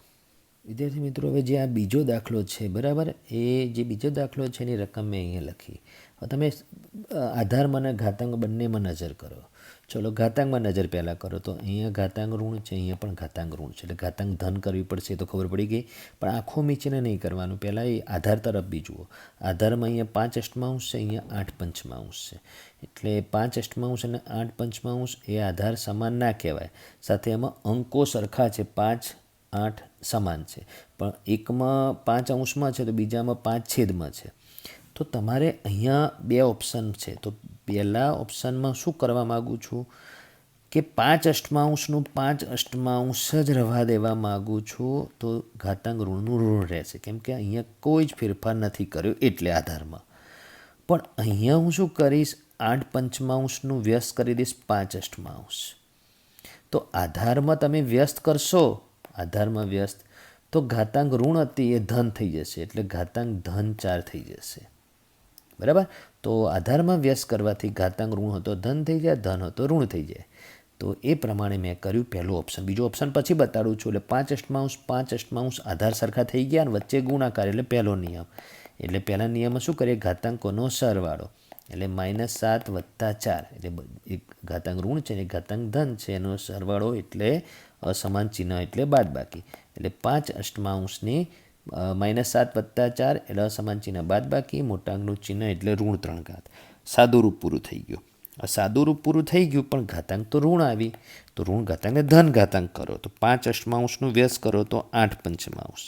S1: વિદ્યાર્થી મિત્રો, હવે જે આ બીજો દાખલો છે, બરાબર, એ જે બીજો દાખલો છે એની રકમ મેં અહીંયા લખી. હવે તમે આધારમાં અને ઘાતાંક બંનેમાં નજર કરો. ચલો ઘાતાંકમાં નજર પહેલાં કરો. તો અહીંયા ઘાતાંક ઋણ છે, અહીંયા પણ ઘાતાંક ઋણ છે એટલે ઘાતાંક ધન કરવી પડશે. તો ખબર પડી ગઈ. પણ આખો મીચીને નહીં કરવાનું. પહેલાં એ આધાર તરફ બી જુઓ. આધારમાં અહીંયા 5 અષ્ટમાંશ છે, અહીંયા 8 પંચમાંશ છે. એટલે 5 અષ્ટમાંશ અને 8 પંચમાંશ એ આધાર સમાન ના કહેવાય. સાથે એમાં અંકો સરખા છે, 5 8 સમાન છે, પણ એકમાં 5 અંશમાં છે તો બીજામાં 5 છેદમાં છે. તો તમારે અહીંયા 2 ઓપ્શન છે. તો પહેલાં ઓપ્શનમાં શું કરવા માગું છું કે 5 અષ્ટમાંશનું 5 અષ્ટમાંશ જ રહેવા દેવા માગું છું. તો ઘાતાંક ઋણનું ઋણ રહેશે, કેમ કે અહીંયા કોઈ જ ફેરફાર નથી કર્યો એટલે આધારમાં. પણ અહીંયા હું શું કરીશ? 8 પંચમાંશનું વ્યસ્ત કરી દઈશ 5 અષ્ટમાંશ. તો આધારમાં તમે વ્યસ્ત કરશો, આધારમાં વ્યસ્ત, તો ઘાતાંક ઋણ હતી એ ધન થઈ જશે એટલે ઘાતાંક ધન 4 થઈ જશે. બરાબર. તો આધારમાં વ્યસ્ત કરવાથી ઘાતાંક ઋણ હતો ધન થઈ જાય, ધન હતો ઋણ થઈ જાય. તો એ પ્રમાણે મેં કર્યું પહેલું ઓપ્શન. બીજો ઓપ્શન પછી બતાડું છું. એટલે 5 અષ્ટમાંશ આધાર સરખા થઈ ગયા અને વચ્ચે ગુણાકાર એટલે પહેલો નિયમ. એટલે પહેલા નિયમમાં શું કરીએ? ઘાતાંકોનો સરવાળો એટલે -7 + 4 એટલે એક ઘાતાંક ઋણ છે ને એક ઘાતાંક ધન છે, એનો સરવાળો એટલે અસમાન ચિહ્ન એટલે બાદબાકી. એટલે 5 અષ્ટમાંશની -7 + 4 એટલે અસમાન ચિહ્ન બાદબાકી, મોટા અંકનું ચિહ્ન એટલે ઋણ 3 સાદુરૂપ પૂરું થઈ ગયું. સાદુરૂપ પૂરું થઈ ગયું પણ ઘાતાંક તો ઋણ આવી. તો ઋણ ઘાતાંકને ધન ઘાતાંક કરો તો 5 અષ્ટમાંશનું વ્યસ્ત કરો તો 8 પંચમાંશ.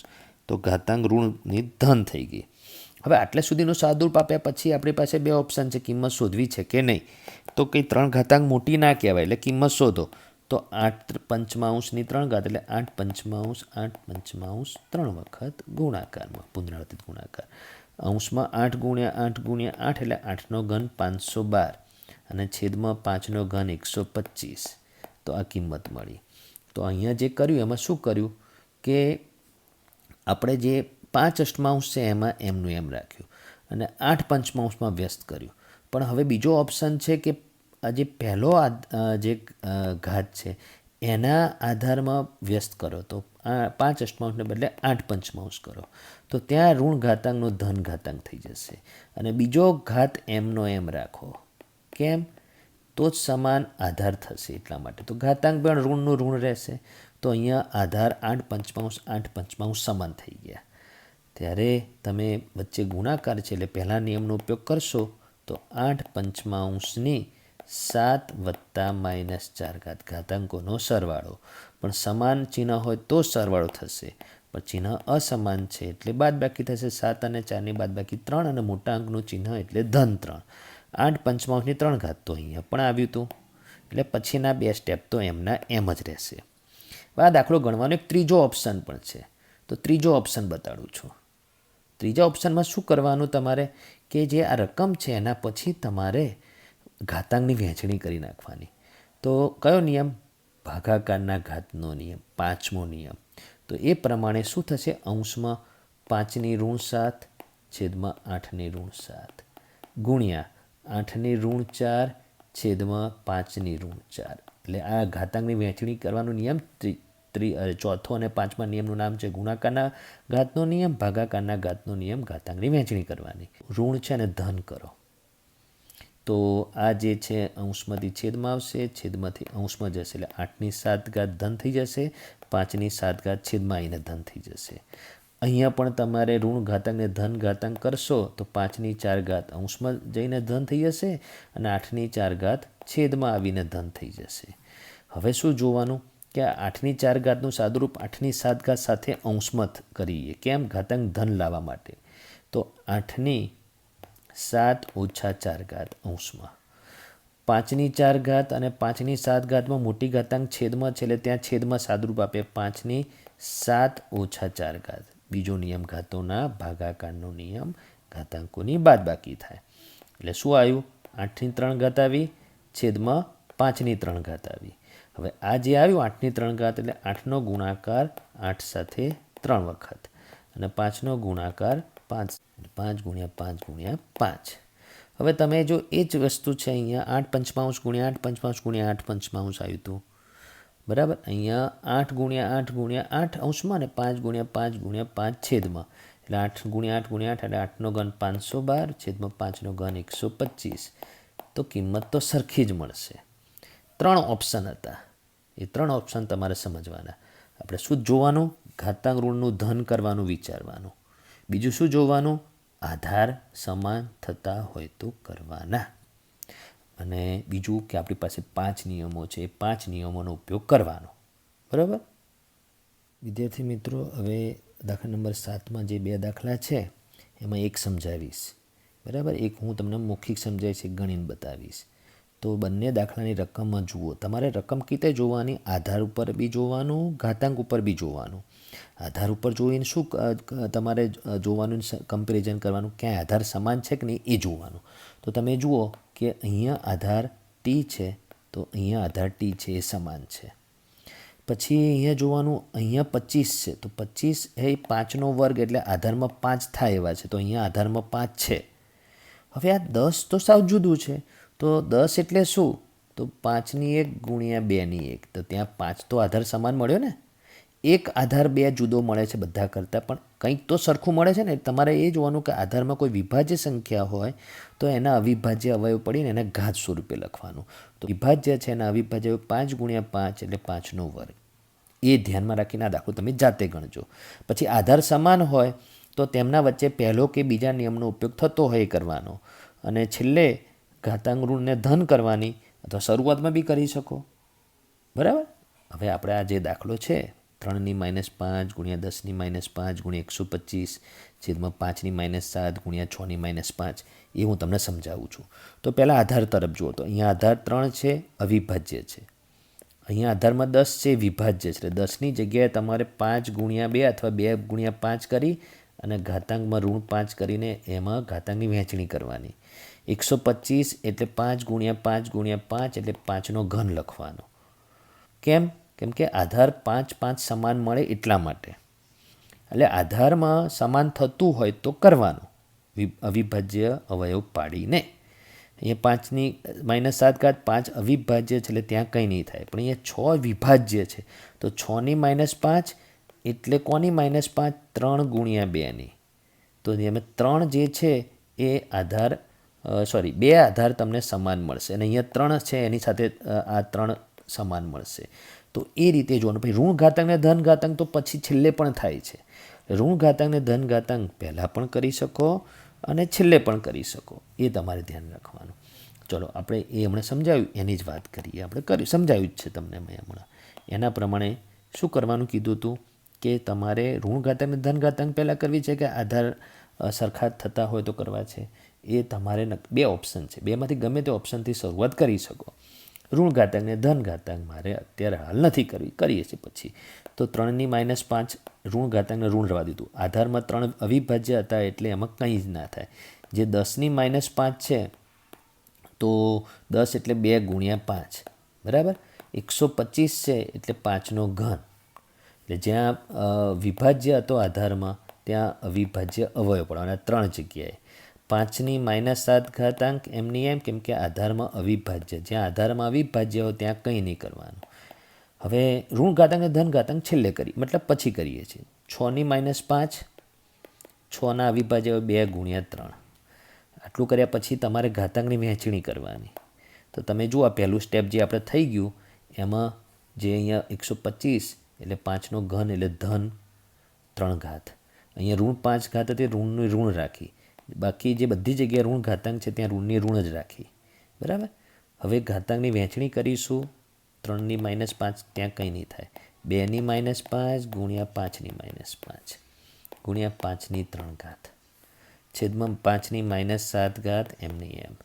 S1: તો ઘાતાંક ઋણની ધન થઈ ગઈ. હવે આટલા સુધીનું સાદુરૂપ આપ્યા પછી આપણી પાસે 2 ઓપ્શન છે, કિંમત શોધવી છે કે નહીં. તો કંઈ 3 ઘાતાંક મોટી ના કહેવાય એટલે કિંમત શોધો. તો 8 પંચમાંશની 3 ઘાત એટલે 8 પંચમાંશ 3 વખત ગુણાકારમાં, પુનરાવર્તિત ગુણાકાર. અંશમાં 8 × 8 × 8 એટલે 8નો ઘન 512 અને છેદમાં 5નો ઘન 125. તો આ કિંમત મળી. તો અહીંયા જે કર્યું એમાં શું કર્યું કે આપણે જે 5 અષ્ટમાંશ છે એમાં એમનું એમ રાખ્યું અને 8 પંચમાંશમાં વ્યસ્ત કર્યું. પણ હવે બીજો ઓપ્શન છે કે આ જે પહેલો જે ઘાત છે એના આધારમાં વ્યસ્ત કરો. તો 5 અષ્ટમાંશને બદલે 8 પંચમાંશ કરો. તો ત્યાં ઋણ ઘાતાંકનો ધન ઘાતાંક થઈ જશે. અને બીજો ઘાત એમનો એમ રાખો. કેમ? તો જ સમાન આધાર થશે એટલા માટે. તો ઘાતાંક પણ ઋણનું ઋણ રહેશે. તો અહીંયા આધાર 8 પંચમાંશ સમાન થઈ ગયા. ત્યારે તમે વચ્ચે ગુણાકાર છે એટલે પહેલા નિયમનો ઉપયોગ કરશો તો 8 પંચમાંશની 7 + -4 ઘાતાંકોનો સરવાળો. પણ સમાન ચિહ્ન હોય તો સરવાળો થશે, પણ ચિહ્ન અસમાન છે એટલે બાદબાકી થશે. 7 અને 4ની બાદબાકી 3 અને મોટા અંકનું ચિહ્ન એટલે ધન 3. 8 પંચમાંશની 3 તો અહીંયા પણ આવ્યું હતું. એટલે પછીના 2 સ્ટેપ તો એમના એમ જ રહેશે. આ દાખલો ગણવાનો એક ત્રીજો ઓપ્શન પણ છે. તો ત્રીજો ઓપ્શન બતાડું છું. ત્રીજા ઓપ્શનમાં શું કરવાનું તમારે કે જે આ રકમ છે એના પછી તમારે ઘાતાંકની વહેંચણી કરી નાખવાની. તો કયો નિયમ? ભાગાકારના ઘાતનો નિયમ, 5મો નિયમ. તો એ પ્રમાણે શું થશે? અંશમાં 5 ઋણ 7 છેદમાં 8 ઋણ 7 ગુણ્યા 8 ઋણ 4 છેદમાં 5 ઋણ 4. એટલે આ ઘાતાંકની વહેંચણી કરવાનો નિયમ ચોથો અને પાંચમા નિયમનું નામ છે ગુણાકારના ઘાતનો નિયમ, ભાગાકારના ઘાતનો નિયમ, ઘાતાંકની વહેંચણી કરવાની. ઋણ છે અને ધન કરો. તો આ જે છે અંશમાંથી છેદમાં આવશે, છેદમાંથી અંશમાં જશે એટલે 8/7 ધન થઈ જશે, 5/7 છેદમાં આવીને ધન થઈ જશે. અહીંયા પણ તમારે ઋણ ઘાતાંકને ધન ઘાતાંક કરશો તો 5/4 અંશમાં જઈને ધન થઈ જશે અને 8/4 છેદમાં આવીને ધન થઈ જશે. હવે શું જોવાનું કે આ 8/4 સાદુરૂપ 8/7 સાથે અંશમાં કરીએ. કેમ? ઘાતાંક ધન લાવવા માટે. તો 8/7 - 4 અંશમાં 5/4 અને 5/7 મોટી ઘાતાંક છેદમાં છે એટલે ત્યાં છેદમાં સાદુરૂપ આપે 5/7 - 4. બીજો નિયમ ઘાતોના ભાગાકારનો નિયમ, ઘાતાંકોની બાદબાકી થાય. એટલે શું આવ્યું? 8/3 આવી છેદમાં 5/3 આવી. હવે આ જે આવ્યું 8/3 એટલે 8નો ગુણાકાર 8 સાથે 3 વખત અને 5નો ગુણાકાર 5 ગુણ્યા 5 ગુણ્યા 5. હવે તમે જો એ જ વસ્તુ છે અહીંયા 8 પંચમાંશ ગુણ્યા 8 પંચમાંશ ગુણ્યા 8 પંચમાંશ આવ્યું હતું, બરાબર. અહીંયા 8 ગુણ્યા 8 ગુણ્યા 8 અંશમાં ને 5 ગુણ્યા 5 ગુણ્યા 5 છેદમાં. એટલે 8 ગુણ્યા 8 ગુણ્યા 8 એટલે 8નો ઘન 512 છેદમાં 5નો ઘન 125. તો કિંમત તો સરખી જ મળશે. 3 ઓપ્શન હતા, એ 3 ઓપ્શન તમારે સમજવાના. આપણે શું જોવાનું? ઘાતાંક ઋણનું ધન કરવાનું વિચારવાનું. બીજું શું જોવાનું? આધાર સમાન થતા હોય તો કરવાના. અને બીજું કે આપણી પાસે 5 નિયમો છે, એ 5 નિયમોનો ઉપયોગ કરવાનો. બરાબર વિદ્યાર્થી મિત્રો, હવે દાખલા નંબર 7માં જે 2 દાખલા છે એમાં એક સમજાવીશ. બરાબર, એક હું તમને મૌખિક સમજાવીશ, એક ગણીને બતાવીશ. તો બંને દાખલાની રકમમાં જુઓ. તમારે રકમ કીતે જોવાની? આધાર ઉપર બી જોવાનું, ઘાતાંક ઉપર બી જોવાનું. આધાર ઉપર જોઈને શું તમારે જોવાનું, કમ્પેરિઝન કરવાનું, ક્યાંય આધાર સમાન છે કે નહીં એ જોવાનું. તો તમે જુઓ કે અહીંયા આધાર ટી છે તો અહીંયા આધાર ટી છે, એ સમાન છે. પછી અહીંયા જોવાનું, અહીંયા 25 છે તો 25 એ 5નો વર્ગ એટલે આધારમાં 5 થાય એવા છે, તો અહીંયા આધારમાં 5 છે. હવે આ 10 તો સાવ જુદું છે. તો 10 એટલે શું? તો 5/1 ગુણ્યા 2/1. તો ત્યાં 5 તો આધાર સમાન મળ્યો ને. એક આધાર 2 જુદો મળે છે બધા કરતાં, પણ કંઈક તો સરખું મળે છે ને. તમારે એ જોવાનું કે આધારમાં કોઈ વિભાજ્ય સંખ્યા હોય તો એના અવિભાજ્ય અવયવ પડીને એને ઘાત સ્વરૂપે લખવાનું. તો વિભાજ્ય છે એના અવિભાજ્ય 5 ગુણ્યા 5 એટલે 5નો વર્ગ. એ ધ્યાનમાં રાખીને આ દાખલો તમે જાતે ગણજો. પછી આધાર સમાન હોય તો તેમના વચ્ચે પહેલો કે બીજા નિયમનો ઉપયોગ થતો હોય એ કરવાનો. અને છેલ્લે ઘાતાંક ઋણને ધન કરવાની, અથવા શરૂઆતમાં બી કરી શકો. બરાબર. હવે આપણે આ જે દાખલો છે 3/-5 ગુણ્યા 10/-5 ગુણ્યા 125 છેદમાં 5/-7 ગુણ્યા 6/-5 એ હું તમને સમજાવું છું. તો પહેલાં આધાર તરફ જુઓ. તો અહીંયા આધાર 3 છે, અવિભાજ્ય છે. અહીંયા આધારમાં 10 છે, વિભાજ્ય છે. એટલે 10ની જગ્યાએ તમારે 5 ગુણ્યા 2 અથવા 2 ગુણ્યા 5 કરી અને ઘાતાંકમાં ઋણ 5 કરીને એમાં ઘાતાંકની વહેંચણી કરવાની. 125 એટલે 5 ગુણ્યા 5 ગુણ્યા 5 એટલે 5નો ઘન લખવાનો. કેમ? કેમ કે આધાર 5 5 સમાન મળે એટલા માટે. એટલે આધારમાં સમાન થતું હોય તો કરવાનું, અવિભાજ્ય અવયવ પાડીને. અહીંયા 5/-7 5 અવિભાજ્ય છે એટલે ત્યાં કંઈ નહીં થાય. પણ અહીંયા 6 વિભાજ્ય છે તો 6/-5 એટલે કોની -5? 3 ગુણ્યા 2ની. તો એમાં 3 જે છે એ આધાર 2 આધાર તમને સમાન મળશે અને અહીંયા 3 છે એની સાથે આ 3 સમાન મળશે. તો એ રીતે જોવાનું. પછી ઋણ ઘાતાંક ને ધન ઘાતાંક તો પછી છેલ્લે પણ થાય છે. ઋણ ઘાતાંક ને ધન ઘાતાંક પહેલાં પણ કરી શકો અને છેલ્લે પણ કરી શકો, એ તમારે ધ્યાન રાખવાનું. ચલો આપણે એ હમણાં સમજાવ્યું એની જ વાત કરીએ. આપણે સમજાવ્યું જ છે તમને મેં હમણાં. એના પ્રમાણે શું કરવાનું કીધું હતું કે તમારે ઋણ ઘાતાંક ને ધન ઘાતાંક પહેલાં કરવી છે કે આધાર સરખા થતા હોય તો કરવા છે? એ તમારે 2 ઓપ્શન છે, બેમાંથી ગમે તે ઓપ્શનથી શરૂઆત કરી શકો. ઋણ ઘાતાંક ને ધન ઘાતાંક મારે અત્યારે હાલ નથી કરવી, કરીએ છીએ પછી. તો 3/-5 ઋણ ઘાતાંકને ઋણ રહેવા દીધું. આધારમાં 3 અવિભાજ્ય હતા એટલે એમાં કંઈ જ ના થાય. જે 10/-5 છે તો 10 એટલે 2 ગુણ્યા 5, બરાબર. 125 છે એટલે 5નો ઘન. એટલે જ્યાં વિભાજ્ય હતો આધારમાં ત્યાં અવિભાજ્ય અવયવ પડવાના 3 જગ્યાએ. 5ની -7 ઘાતાંક એમની એમ, કેમ કે આધારમાં અવિભાજ્ય, જ્યાં આધારમાં અવિભાજ્ય હોય ત્યાં કંઈ નહીં કરવાનું. હવે ઋણ ઘાતાંક અને ધન ઘાતાંક છેલ્લે કરી, મતલબ પછી કરીએ છીએ. 6ની -5, 6ના અવિભાજ્ય 2 × 3. આટલું કર્યા પછી તમારે ઘાતાંકની વહેંચણી કરવાની. તો તમે જુઓ, પહેલું સ્ટેપ જે આપણે થઈ ગયું એમાં જે અહીંયા 125 એટલે 5નો ઘન એટલે ધન 3 ઘાત. અહીંયા ઋણ 5 ઘાત હતી, ઋણની ઋણ રાખી. બાકી જે બધી જગ્યાએ ઋણ ઘાતાંક છે ત્યાં ઋણની ઋણ જ રાખી. બરાબર. હવે ઘાતાંકની વહેંચણી કરીશું. 3ની -5 ત્યાં કંઈ નહીં થાય. 2ની -5 ગુણ્યા 5ની -5 ગુણ્યા 5ની 3 ઘાત છેદમાં 5ની -7 ઘાત એમની એમ.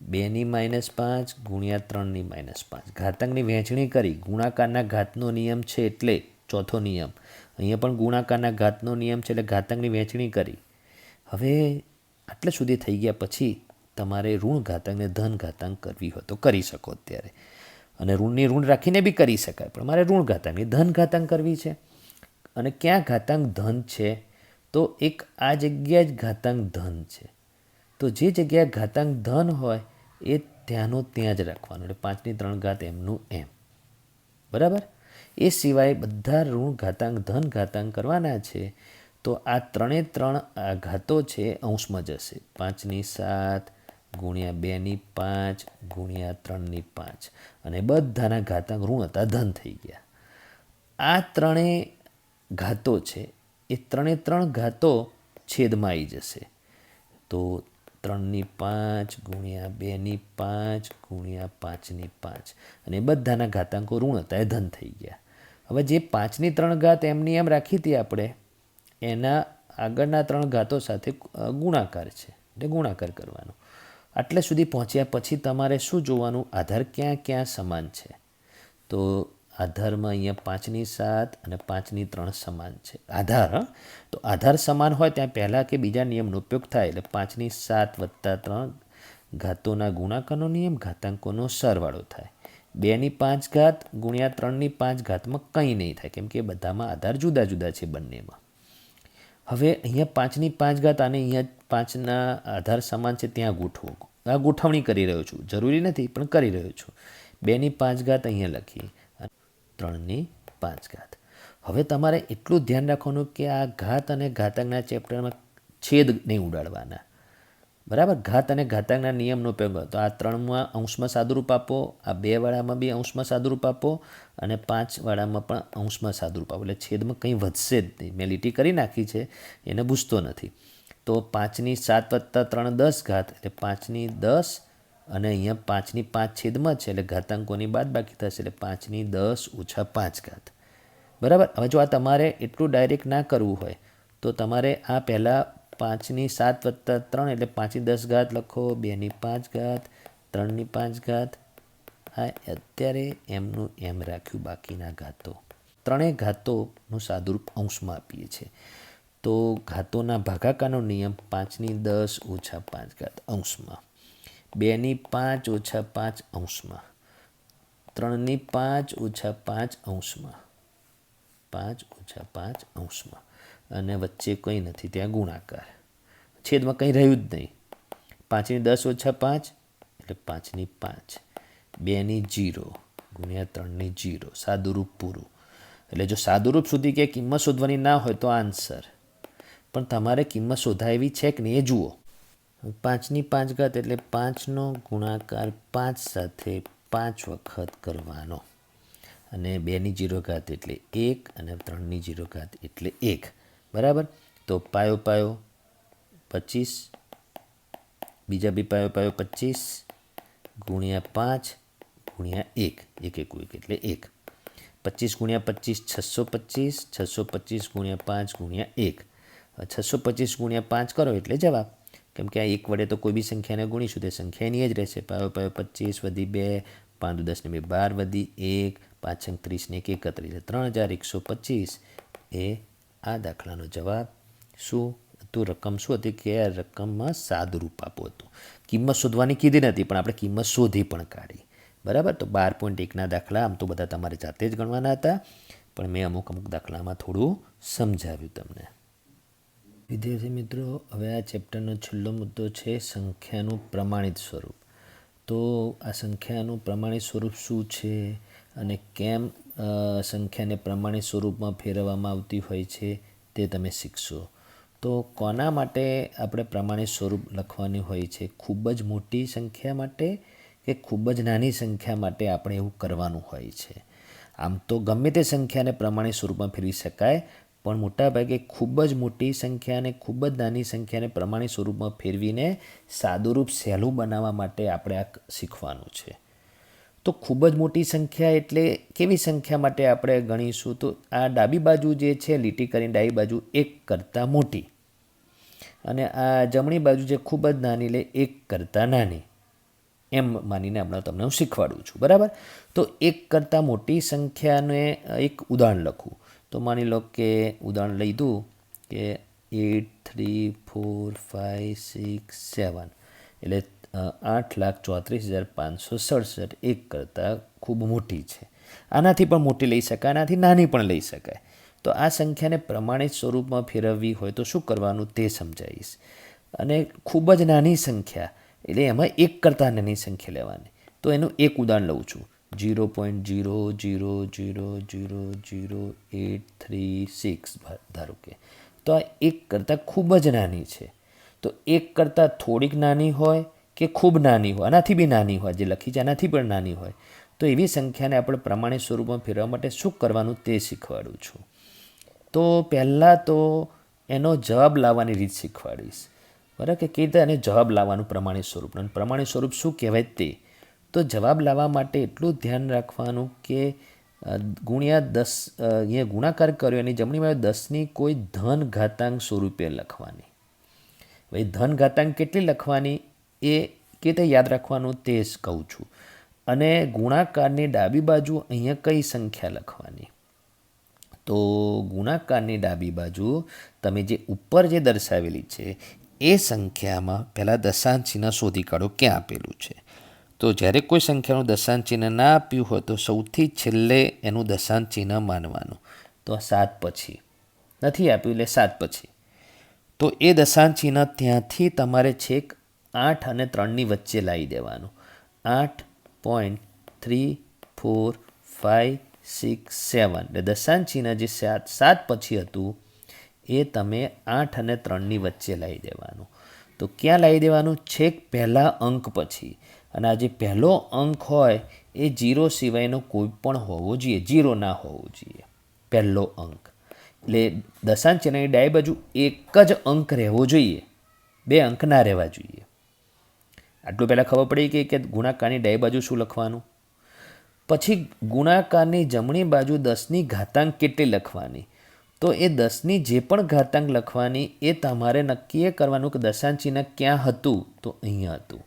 S1: 2ની -5 ગુણ્યા 3ની -5. ઘાતાંકની વહેંચણી કરી. ગુણાકારના ઘાતનો નિયમ છે એટલે ચોથો નિયમ. અહીંયા પણ ગુણાકારના ઘાતનો નિયમ છે એટલે ઘાતાંકની વહેંચણી કરી. હવે આટલે સુધી થઈ ગયા પછી તમારે ઋણ ઘાતાંક ને ધન ઘાતાંક કરવી હોય તો કરી શકો અત્યારે. અને ઋણની ઋણ રાખીને બી કરી શકાય, પણ મારે ઋણ ઘાતાંકની ધન ઘાતાંક કરવી છે. અને ક્યાં ઘાતાંક ધન છે? તો એક આ જગ્યાએ જ ઘાતાંક ધન છે. તો જે જગ્યાએ ઘાતાંક ધન હોય એ ત્યાંનો ત્યાં જ રાખવાનું. એટલે 5ની 3 ઘાત એમનું એમ. બરાબર. એ સિવાય બધા ઋણ ઘાતાંક ધન ઘાતાંક કરવાના છે. તો આ 3 ઘાતો છે અંશમાં જશે. 5ની 7 ગુણ્યા 2ની 5 ગુણ્યા 3ની 5 અને બધાના ઘાતાંક ઋણ હતા ધન થઈ ગયા. આ ત્રણેય ઘાતો છે એ 3 ઘાતો છેદમાં આવી જશે. તો 3ની 5 ગુણ્યા 2ની 5 ગુણ્યા 5ની 5 અને બધાના ઘાતાંકો ઋણ હતા એ ધન થઈ ગયા. હવે જે 5ની 3 ઘાત એમની એમ રાખી હતી આપણે, એના આગળના 3 ઘાતો સાથે ગુણાકાર છે એટલે ગુણાકાર કરવાનો. આટલે સુધી પહોંચ્યા પછી તમારે શું જોવાનું? આધાર ક્યાં ક્યાં સમાન છે. તો આધારમાં અહીંયા 5ની 7 અને 5ની 3 સમાન છે. આધાર તો આધાર સમાન હોય ત્યાં પહેલાં કે બીજા નિયમનો ઉપયોગ થાય. એટલે 5ની 7 + 3 ઘાતોના ગુણાકારનો નિયમ, ઘાતાંકોનો સરવાળો થાય. 2ની 5 ઘાત ગુણ્યા 3ની 5 ઘાતમાં કંઈ નહીં થાય, કેમ કે બધામાં આધાર જુદા જુદા છે બંનેમાં. હવે અહીંયા 5ની 5 ઘાત અને અહીંયા 5ના આધાર સમાન છે ત્યાં ગોઠવો. આ ગોઠવણી કરી રહ્યો છું, જરૂરી નથી પણ કરી રહ્યો છું. 2ની 5 ઘાત અહીંયા લખી, 3ની 5 ઘાત. હવે તમારે એટલું ધ્યાન રાખવાનું કે આ ઘાત અને ઘાતાંકના ચેપ્ટરમાં છેદ નહીં ઉડાડવાના. બરાબર. ઘાત અને ઘાતાંકના નિયમનો ઉપયોગ. તો આ 3માં અંશમાં સાદુરૂપ આપો, આ 2 વાળામાં બી અંશમાં સાદુરૂપ આપો અને 5 વાળામાં પણ અંશમાં સાદુરૂપ આપો. એટલે છેદમાં કંઈ વધશે જ નહીં. મેં લીટી કરી નાખી છે, એને ભૂસતો નથી. તો 5ની 7 + 3 10 ઘાત એટલે 5ની 10 અને અહીંયા 5ની 5 છેદમાં છે એટલે ઘાતાંકોની બાદ બાકી થશે એટલે 5ની 10 - 5 ઘાત. બરાબર. હવે જો આ તમારે એટલું ડાયરેક્ટ ના કરવું હોય તો તમારે આ પહેલાં 5ની 7 + 3 એટલે 5ની 10 ઘાત લખો, 2ની 5 ઘાત, 3ની 5 ઘાત. આ અત્યારે એમનું એમ રાખ્યું બાકીના ઘાતો. ત્રણેય ઘાતોનું સાદુરૂપ અંશમાં આપીએ છીએ. તો ઘાતોના ભાગાકારનો નિયમ 5ની 10 - 5 ઘાત અંશમાં, 2ની 5 - 5 અંશમાં, 3ની 5 - 5 અંશમાં, 5 - 5 અંશમાં અને વચ્ચે કંઈ નથી ત્યાં ગુણાકાર. છેદમાં કંઈ રહ્યું જ નહીં. 5ની 10 - 5 એટલે 5ની 5, 2ની 0 ગુણ્યા 3ની 0. સાદુરૂપ પૂરું. એટલે જો સાદુરૂપ સુધી કે કિંમત શોધવાની ના હોય તો આન્સર, પણ તમારે કિંમત શોધાય એવી છે કે નહીં એ જુઓ. 5ની 5 ઘાત એટલે 5નો ગુણાકાર 5 સાથે 5 વખત કરવાનો અને 2ની 0 ઘાત એટલે 1 અને 3ની 0 ઘાત એટલે 1. બરાબર. તો પાયો પાયો 25, બીજા બી પાયો પાયો 25 ગુણ્યા 5 ગુણ્યા 1, 1 × 1 એટલે 1. 25 ગુણ્યા 25 625, 625 ગુણ્યા 5 ગુણ્યા 1. 625 ગુણ્યા 5 કરો એટલે જવાબ. કેમ કે આ 1 વડે તો કોઈ બી સંખ્યાને ગુણીશું તે સંખ્યા એની જ રહેશે. પાયો પાયો 25 વધી 2, 5 × 10 ને 2 12 વધી 1, 5 × 30 ને 1 31 3125 એ આ દાખલાનો જવાબ શું હતું? રકમ શું હતી કે આ રકમમાં સાદુરૂપ આપવું હતું. કિંમત શોધવાની કીધી નથી પણ આપણે કિંમત શોધી પણ કાઢી. બરાબર. તો 12.1ના દાખલા આમ તો બધા તમારે જાતે જ ગણવાના હતા, પણ મેં અમુક દાખલામાં થોડું સમજાવ્યું તમને. વિદ્યાર્થી મિત્રો, હવે આ ચેપ્ટરનો છેલ્લો મુદ્દો છે સંખ્યાનું પ્રમાણિત સ્વરૂપ. તો આ સંખ્યાનું પ્રમાણિત સ્વરૂપ શું છે અને કેમ સંખ્યાને પ્રમાણિત સ્વરૂપમાં ફેરવવામાં આવતી હોય છે તે તમે શીખશો. તો કોના માટે આપણે પ્રમાણિત સ્વરૂપ લખવાની હોય છે? ખૂબ જ મોટી સંખ્યા માટે કે ખૂબ જ નાની સંખ્યા માટે આપણે એવું કરવાનું હોય છે? આમ તો ગમે તે સંખ્યાને પ્રમાણિત સ્વરૂપમાં ફેરવી શકાય, પણ મોટાભાગે ખૂબ જ મોટી સંખ્યા અને ખૂબ જ નાની સંખ્યાને પ્રમાણિત સ્વરૂપમાં ફેરવીને સાદુરૂપ સહેલું બનાવવા માટે આપણે આ શીખવાનું છે. તો ખૂબ જ મોટી સંખ્યા એટલે કેવી સંખ્યા માટે આપણે ગણીશું? તો આ ડાબી બાજુ જે છે લીટી કરીને ડાબી બાજુ 1 કરતાં મોટી, અને આ જમણી બાજુ જે ખૂબ જ નાની લે 1 કરતાં નાની, એમ માનીને હમણાં તમને હું શીખવાડું છું. બરાબર? તો 1 કરતાં મોટી સંખ્યાને એક ઉદાહરણ લખું. તો માની લો કે ઉદાહરણ લીધું કે 8, 3, 4, 5, 6, 7 એટલે 8,34,567 1 કરતાં ખૂબ મોટી છે. આનાથી પણ મોટી લઈ શકાય, આનાથી નાની પણ લઈ શકાય. તો આ સંખ્યાને પ્રમાણિત સ્વરૂપમાં ફેરવવી હોય તો શું કરવાનું તે સમજાવીશ. અને ખૂબ જ નાની સંખ્યા એટલે એમાં 1 કરતાં નાની સંખ્યા લેવાની. તો એનું એક ઉદાહરણ લઉં છું. 0.000000836 ધારો કે. તો આ 1 કરતાં ખૂબ જ નાની છે. તો 1 કરતાં થોડીક નાની હોય કે ખૂબ નાની હોય, આનાથી બી નાની હોય, જે લખી છે આનાથી પણ નાની હોય, તો એવી સંખ્યાને આપણે પ્રમાણિત સ્વરૂપમાં ફેરવવા માટે શું કરવાનું તે શીખવાડું છું. તો પહેલાં તો એનો જવાબ લાવવાની રીત શીખવાડીશ. બરાબર? કે કેવી રીતે એને જવાબ લાવવાનું પ્રમાણિત સ્વરૂપનું. અને પ્રમાણિત સ્વરૂપ શું કહેવાય તે. તો જવાબ લાવવા માટે એટલું ધ્યાન રાખવાનું કે ગુણ્યા 10, અહીંયા ગુણાકાર કર્યો એની જમણી બાજુ 10ની કોઈ ધન ઘાતાંક સ્વરૂપે લખવાની. ભાઈ ધન ઘાતાંક કેટલી લખવાની એ કેવી રીતે યાદ રાખવાનું તે જ કહું છું. અને ગુણાકારની ડાબી બાજુ અહીંયા કઈ સંખ્યા લખવાની? તો ગુણાકારની ડાબી બાજુ તમે જે ઉપર જે દર્શાવેલી છે એ સંખ્યામાં પહેલાં દશાંશ ચિહ્ન શોધી કાઢો ક્યાં આપેલું છે. તો જ્યારે કોઈ સંખ્યાનું દશાંશ ચિહ્ન ના આપ્યું હોય તો સૌથી છેલ્લે એનું દશાંશ ચિહ્ન માનવાનું. તો 7 પછી નથી આપ્યું એટલે 7 પછી. તો એ દશાંશ ચિહ્ન ત્યાંથી તમારે છેક 8 અને 3ની વચ્ચે લાવી દેવાનું. 8.34567 એટલે દશાંશ ચિહ્ન જે 7 પછી હતું એ તમે 8 અને 3ની વચ્ચે લાવી દેવાનું. તો ક્યાં લાવી દેવાનું? છેક પહેલા અંક પછી. અને આ જે પહેલો અંક હોય એ 0 સિવાયનો કોઈ પણ હોવો જોઈએ, 0 ના હોવો જોઈએ પહેલો અંક. એટલે દશાંશ ચિહ્નની ડાબી બાજુ એક જ અંક રહેવો જોઈએ, 2 અંક ના રહેવા જોઈએ. આટલું પહેલાં ખબર પડી કે ગુણાકારની ડાબી બાજુ શું લખવાનું. પછી ગુણાકારની જમણી બાજુ 10ની ઘાતાંક કેટલી લખવાની. તો એ 10ની જે પણ ઘાતાંક લખવાની એ તમારે નક્કી એ કરવાનું કે દશાંશ ચિહ્ન ક્યાં હતું, તો અહીંયા હતું.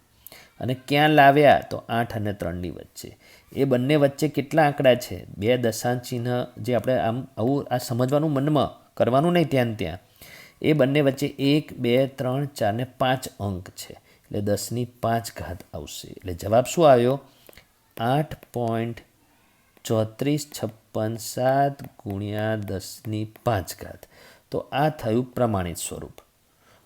S1: અને ક્યાં લાવ્યા? તો 8 અને 3ની વચ્ચે. એ બંને વચ્ચે કેટલા આંકડા છે? 2 દશાંશ ચિહ્ન જે આપણે આમ આવું આ સમજવાનું મનમાં કરવાનું નહીં ત્યાં. એ બંને વચ્ચે 1, 2, 3, 4 ને 5 અંક છે. એટલે 10ની 5 ઘાત આવશે. એટલે જવાબ શું આવ્યો? 8.3456 ગુણ્યા 10ની 5 ઘાત. તો આ થયું પ્રમાણિત સ્વરૂપ.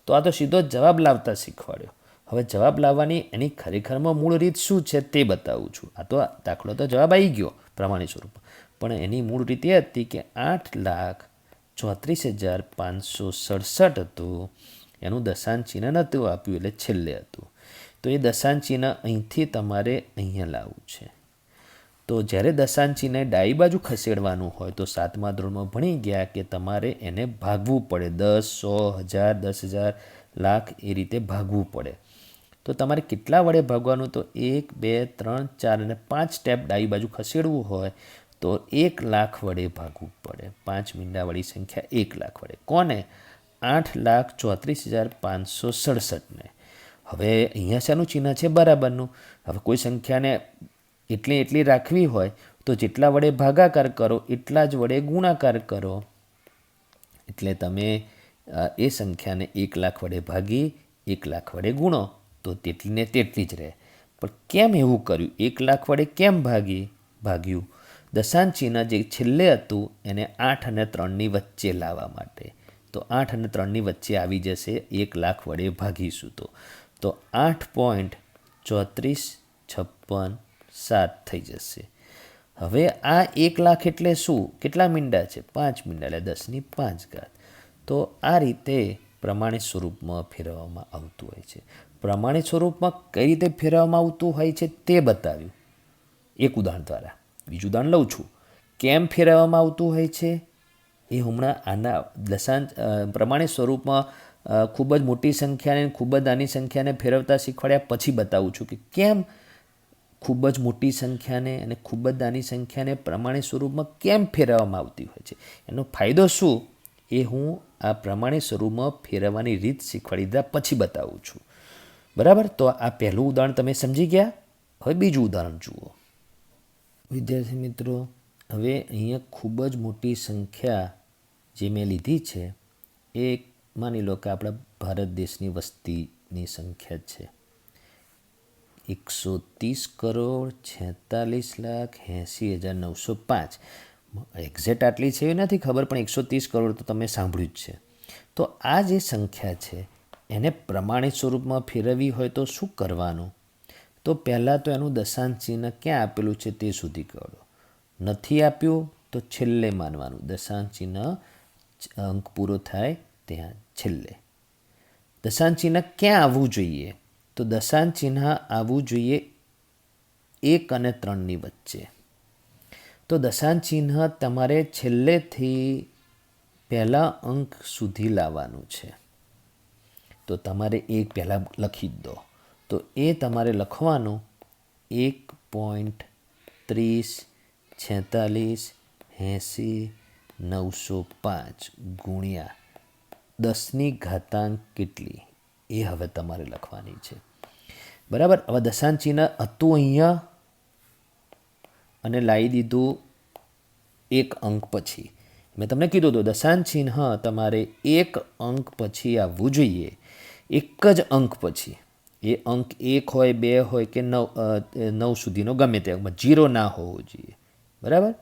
S1: તો આ તો સીધો જવાબ લાવતા શીખવાડ્યો. હવે જવાબ લાવવાની એની ખરેખરમાં મૂળ રીત શું છે તે બતાવું છું. આ તો દાખલો તો જવાબ આવી ગયો પ્રમાણિત સ્વરૂપ, પણ એની મૂળ રીત એ હતી કે 8,34,567 હતું. એનું દશાંશ ચિહ્ન નહોતું આપ્યું એટલે છેલ્લે હતું. તો એ દશાંશ ચિહ્ન અહીંથી તમારે અહીંયા લાવવું છે. તો જ્યારે દશાંશ ચિહ્ન ડાબી બાજુ ખસેડવાનું હોય તો 7મા ધોરણમાં ભણી ગયા કે તમારે એને ભાગવું પડે. 10, 100, 1000, 10,000, લાખ એ રીતે ભાગવું પડે. તો તમારે કેટલા વડે ભાગવાનું? તો 1, 2, 3, 4 અને 5 સ્ટેપ ડાબી બાજુ ખસેડવું હોય તો 1 લાખ વડે ભાગવું પડે. 5 મીંડાવાળી સંખ્યા 1 લાખ વડે. કોને? 8,34,567ને. હવે અહીંયા શાનું ચિહ્ન છે? બરાબરનું. હવે કોઈ સંખ્યાને એટલી રાખવી હોય તો જેટલા વડે ભાગાકાર કરો એટલા જ વડે ગુણાકાર કરો. એટલે તમે એ સંખ્યાને 1 લાખ વડે ભાગી 1 લાખ વડે ગુણો તો તેટલી ને તેટલી જ રહે. પણ કેમ એવું કર્યું? 1 લાખ વડે કેમ ભાગ્યું? દશાંશ ચિહ્ન જે છેલ્લે હતું એને 8 અને 3ની વચ્ચે લાવવા માટે, તો 8 અને 3ની વચ્ચે આવી જશે, 1,00,000 વડે ભાગીશું તો 8.345657 થઈ જશે. હવે આ 1,00,000 એટલે શું? કેટલા મીંડા છે? 5 મીંડા, એટલે 10^5. તો આ રીતે પ્રમાણિત સ્વરૂપમાં ફેરવવામાં આવતું હોય છે. પ્રમાણિત સ્વરૂપમાં કઈ રીતે ફેરવવામાં આવતું હોય છે તે બતાવ્યું એક ઉદાહરણ દ્વારા. બીજું ઉદાહરણ લઉં છું. કેમ ફેરવવામાં આવતું હોય છે એ હમણાં આના પ્રમાણિત સ્વરૂપમાં ખૂબ જ મોટી સંખ્યાને ખૂબ જ નાની સંખ્યાને ફેરવતા શીખવાડ્યા પછી બતાવું છું કે કેમ ખૂબ જ મોટી સંખ્યાને અને ખૂબ જ નાની સંખ્યાને પ્રમાણિત સ્વરૂપમાં કેમ ફેરવવામાં આવતી હોય છે. એનો ફાયદો શું એ હું આ પ્રમાણિત સ્વરૂપમાં ફેરવવાની રીત શીખવાડી દીધા પછી બતાવું છું. બરાબર? તો આ પહેલું ઉદાહરણ તમે સમજી ગયા. હવે બીજું ઉદાહરણ જુઓ. વિદ્યાર્થી મિત્રો, હવે અહીંયા ખૂબ જ મોટી સંખ્યા જે મેં લીધી છે એ માની લો કે આપણા ભારત દેશની વસ્તીની સંખ્યા છે 130,46,80,905. એક્ઝેક્ટ આટલી છે એ નથી ખબર, પણ 130 કરોડ તો તમે સાંભળ્યું જ છે. તો આ જે સંખ્યા છે એને પ્રમાણિત સ્વરૂપમાં ફેરવવી હોય તો શું કરવાનું? તો પહેલાં તો એનું દશાંશ ચિહ્ન ક્યાં આપેલું છે તે શોધી કાઢો. નથી આપ્યું તો છેલ્લે માનવાનું, દશાંશ ચિહ્ન અંક પૂરો થાય ત્યાં છેલ્લે. દશાંશ ચિહ્ન ક્યાં આવવું જોઈએ? તો દશાંશ ચિહ્ન આવવું જોઈએ 1 અને 3ની વચ્ચે. તો દશાંશ ચિહ્ન તમારે છેલ્લેથી પહેલા અંક સુધી લાવવાનું છે. તો તમારે 1 પહેલાં લખી જ દો. તો એ તમારે લખવાનું 1.3046,80,905 ગુણ્યા 10 કેટલી એ હવે તમારે લખવાની છે. બરાબર? હવે દશાંશ ચિહ્ન હતું અહીંયા અને લાવી દીધું 1 અંક પછી. મેં તમને કીધું હતું દશાંશ ચિહ્ન તમારે 1 અંક પછી આવવું જોઈએ, એક જ અંક પછી. એ અંક 1 હોય, 2 હોય કે 9 સુધીનો ગમે તે અંકમાં 0 ના હોવો જોઈએ. બરાબર?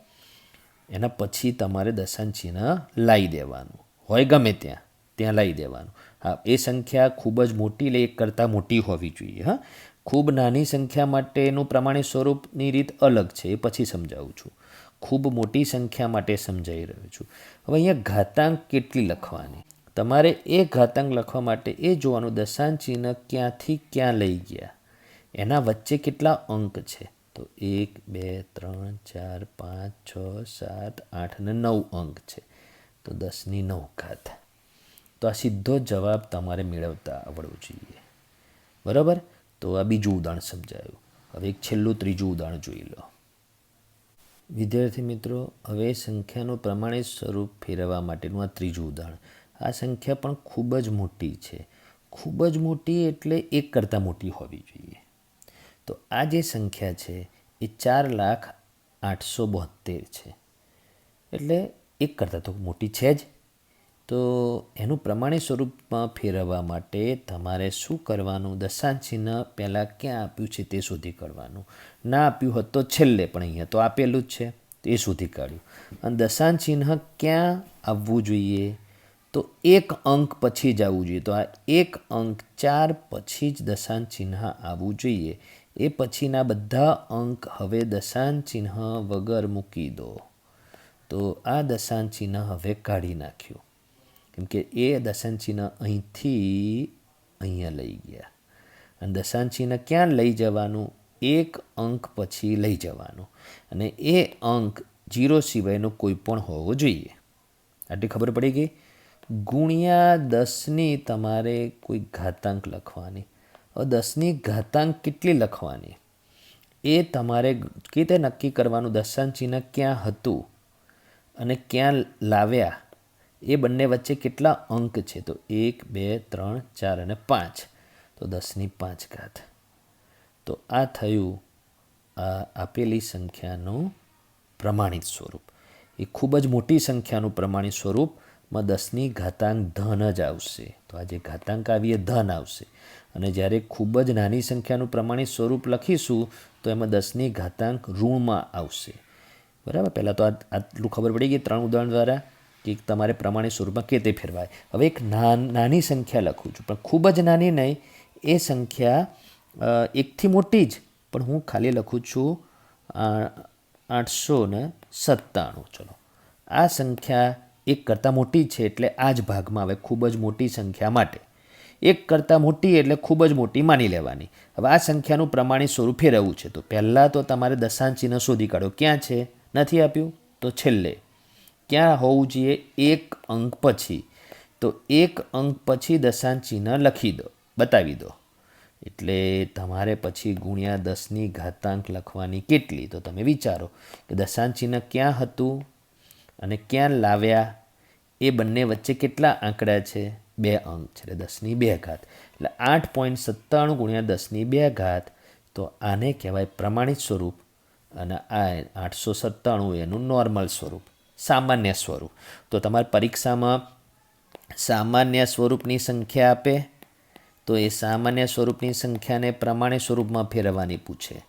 S1: એના પછી તમારે દશાંશ ચિહ્ન લાવી દેવાનું હોય, ગમે ત્યાં લાવી દેવાનું. હા, એ સંખ્યા ખૂબ જ મોટી, એટલે 1 કરતાં મોટી હોવી જોઈએ. હા, ખૂબ નાની સંખ્યા માટેનું પ્રમાણિત સ્વરૂપની રીત અલગ છે, એ પછી સમજાવું છું. ખૂબ મોટી સંખ્યા માટે સમજાવી રહ્યો છું. હવે અહીંયા ઘાતાંક કેટલી લખવાની? તમારે એ ઘાતાંક લખવા માટે એ જોવાનું દશાંશ ચિહ્ન ક્યાંથી ક્યાં લઈ ગયા, એના વચ્ચે કેટલા અંક છે. તો 1, 2, 3, 4, 5, 6, 7, 8 અને 9 અંક છે. તો 10^9. તો આ સીધો જવાબ તમારે મેળવતા આવડવો જોઈએ. બરાબર? તો આ બીજું ઉદાહરણ સમજાયું. હવે એક છેલ્લું ત્રીજું ઉદાહરણ જોઈ લો. વિદ્યાર્થી મિત્રો, હવે સંખ્યાનું પ્રમાણિત સ્વરૂપ ફેરવવા માટેનું આ ત્રીજું ઉદાહરણ. આ સંખ્યા પણ ખૂબ જ મોટી છે. ખૂબ જ મોટી એટલે 1 કરતાં મોટી હોવી જોઈએ. તો આ જે સંખ્યા છે એ 4,08,72 છે. એટલે 1 કરતાં તો મોટી છે જ. તો એનું પ્રમાણિત સ્વરૂપમાં ફેરવવા માટે તમારે શું કરવાનું? દશાંશ ચિહ્ન પહેલાં ક્યાં આપ્યું છે તે શોધી કાઢવાનું. ના આપ્યું હોત તો છેલ્લે, પણ અહીંયા તો આપેલું જ છે તો એ શોધી કાઢ્યું. અને દશાંશ ચિહ્ન ક્યાં આવવું જોઈએ? તો 1 અંક પછી જ આવવું જોઈએ. તો આ 1 અંક 4 પછી જ દશાંશ ચિહ્ન આવવું જોઈએ. એ પછીના બધા અંક હવે દશાંશ ચિહ્ન વગર મૂકી દો. તો આ દશાંશ ચિહ્ન હવે કાઢી નાખ્યું, કેમ કે એ દશાંશ ચિહ્ન અહીંથી અહીંયા લઈ ગયા. અને દશાંશ ચિહ્ન ક્યાં લઈ જવાનું? 1 અંક પછી લઈ જવાનું. અને એ અંક 0 સિવાયનો કોઈ પણ હોવો જોઈએ. આટલી ખબર પડી ગઈ? ગુણ્યા 10ની તમારે કોઈ ઘાતાંક લખવાની. હવે 10ની ઘાતાંક કેટલી લખવાની એ તમારે કેવી રીતે નક્કી કરવાનું? દશાંશ ચિહ્ન ક્યાં હતું અને ક્યાં લાવ્યા એ બંને વચ્ચે કેટલા અંક છે? તો 1, 2, 3, 4 અને 5. તો 10^5. તો આ થયું આ આપેલી સંખ્યાનું પ્રમાણિત સ્વરૂપ. એ ખૂબ જ મોટી સંખ્યાનું પ્રમાણિત સ્વરૂપમાં 10ની ઘાતાંક ધન જ આવશે. તો આ જે ઘાતાંક આવી એ ધન આવશે. અને જ્યારે ખૂબ જ નાની સંખ્યાનું પ્રમાણિત સ્વરૂપ લખીશું તો એમાં 10ની ઘાતાંક ઋણમાં આવશે. બરાબર. પહેલાં તો આટલું ખબર પડી ગઈ 3 ઉદાહરણ દ્વારા કે તમારે પ્રમાણિત સ્વરૂપમાં કેવી રીતે ફેરવાય. હવે એક નાની સંખ્યા લખું છું, પણ ખૂબ જ નાની નહીં. એ સંખ્યા એકથી મોટી જ, પણ હું ખાલી લખું છું 897. ચલો, આ સંખ્યા એક કરતાં મોટી છે એટલે આ જ ભાગમાં આવે ખૂબ જ મોટી સંખ્યા માટે. એક કરતાં મોટી એટલે ખૂબ જ મોટી માની લેવાની. હવે આ સંખ્યાનું પ્રમાણિત સ્વરૂપ ફેરવવું છે, તો પહેલાં તો તમારે દશાંશ ચિહ્ન શોધી કાઢો. ક્યાં છે? નથી આપ્યું તો છેલ્લે ક્યાં હોવું જોઈએ? એક અંક પછી. તો એક અંક પછી દશાંશ ચિહ્ન લખી દો, બતાવી દો. એટલે તમારે પછી ગુણ્યા 10ની ઘાતાંક લખવાની કેટલી? તો તમે વિચારો કે દશાંશ ચિહ્ન ક્યાં હતું અને ક્યાં લાવ્યા, એ બંને વચ્ચે કેટલા આંકડા છે? 2 અંક છે, એટલે 10ની 2 ઘાત. એટલે 8.97 ગુણ્યા 10ની 2 ઘાત. તો આને કહેવાય પ્રમાણિત સ્વરૂપ, અને આ 897 એનું નોર્મલ સ્વરૂપ, સામાન્ય સ્વરૂપ. તો તમારી પરીક્ષામાં સામાન્ય સ્વરૂપની સંખ્યા આપે તો એ સામાન્ય સ્વરૂપની સંખ્યાને પ્રમાણિત સ્વરૂપમાં ફેરવવાની પૂછે,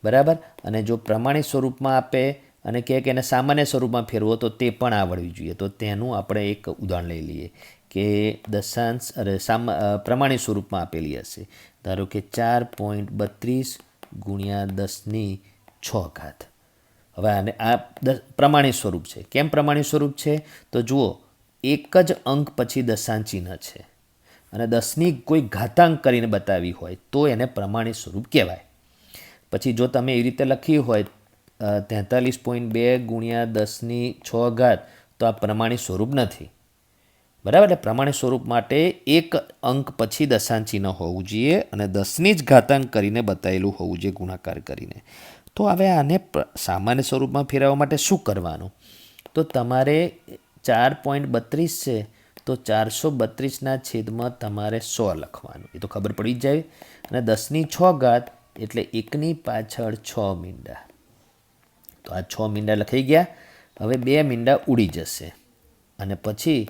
S1: બરાબર. અને જો પ્રમાણિત સ્વરૂપમાં આપે અને કહે કે એને સામાન્ય સ્વરૂપમાં ફેરવો, તો તે પણ આવડવી જોઈએ. તો તેનું આપણે એક ઉદાહરણ લઈ લઈએ કે દશાંશ પ્રમાણિત સ્વરૂપમાં આપેલી હશે. ધારો કે 4.32 ગુણ્યા 10ની 6 ઘાત. હવે આને આ પ્રમાણિત સ્વરૂપ છે. કેમ પ્રમાણિત સ્વરૂપ છે? તો જુઓ, એક જ અંક પછી દશાંશ ચિહ્ન છે અને 10ની કોઈ ઘાતાંક કરીને બતાવી હોય તો એને પ્રમાણિત સ્વરૂપ કહેવાય. પછી જો તમે એ રીતે લખ્યું હોય 43.2 ગુણ્યા 10ની 6 ઘાત, તો આ પ્રમાણિત સ્વરૂપ નથી, બરાબર. એટલે પ્રમાણિત સ્વરૂપ માટે એક અંક પછી દશાંશ ચિહ્ન હોવું જોઈએ અને 10ની જ ઘાતાંક કરીને બતાવેલું હોવું જોઈએ, ગુણાકાર કરીને. તો હવે આને સામાન્ય સ્વરૂપમાં ફેરવવા માટે શું કરવાનું? તો તમારે 4.32 છે, તો 432ના છેદમાં તમારે 100 લખવાનું, એ તો ખબર પડી જ જાય. અને 10ની 6 ઘાત એટલે એકની પાછળ 6 મીંડા. તો આ 6 મીંડા લખાઈ ગયા. હવે 2 મીંડા ઉડી જશે અને પછી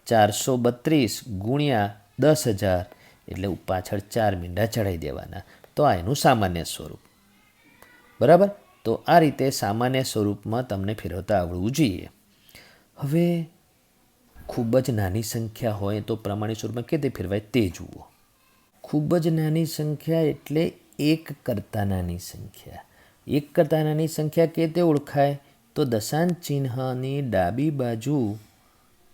S1: 432 ગુણ્યા 10,000 એટલે પાછળ 4 મીંડા ચડાવી દેવાના. તો આ એનું સામાન્ય સ્વરૂપ, બરાબર. તો આ રીતે સામાન્ય સ્વરૂપમાં તમને ફેરવતા આવડવું જોઈએ. હવે ખૂબ જ નાની સંખ્યા હોય તો પ્રમાણિત સ્વરૂપમાં કેવી રીતે ફેરવાય તે જુઓ. ખૂબ જ નાની સંખ્યા એટલે એક કરતાં નાની સંખ્યા. એક કરતાં નાની સંખ્યા કેવી રીતે ઓળખાય? તો દશાંશ ચિહ્નની ડાબી બાજુ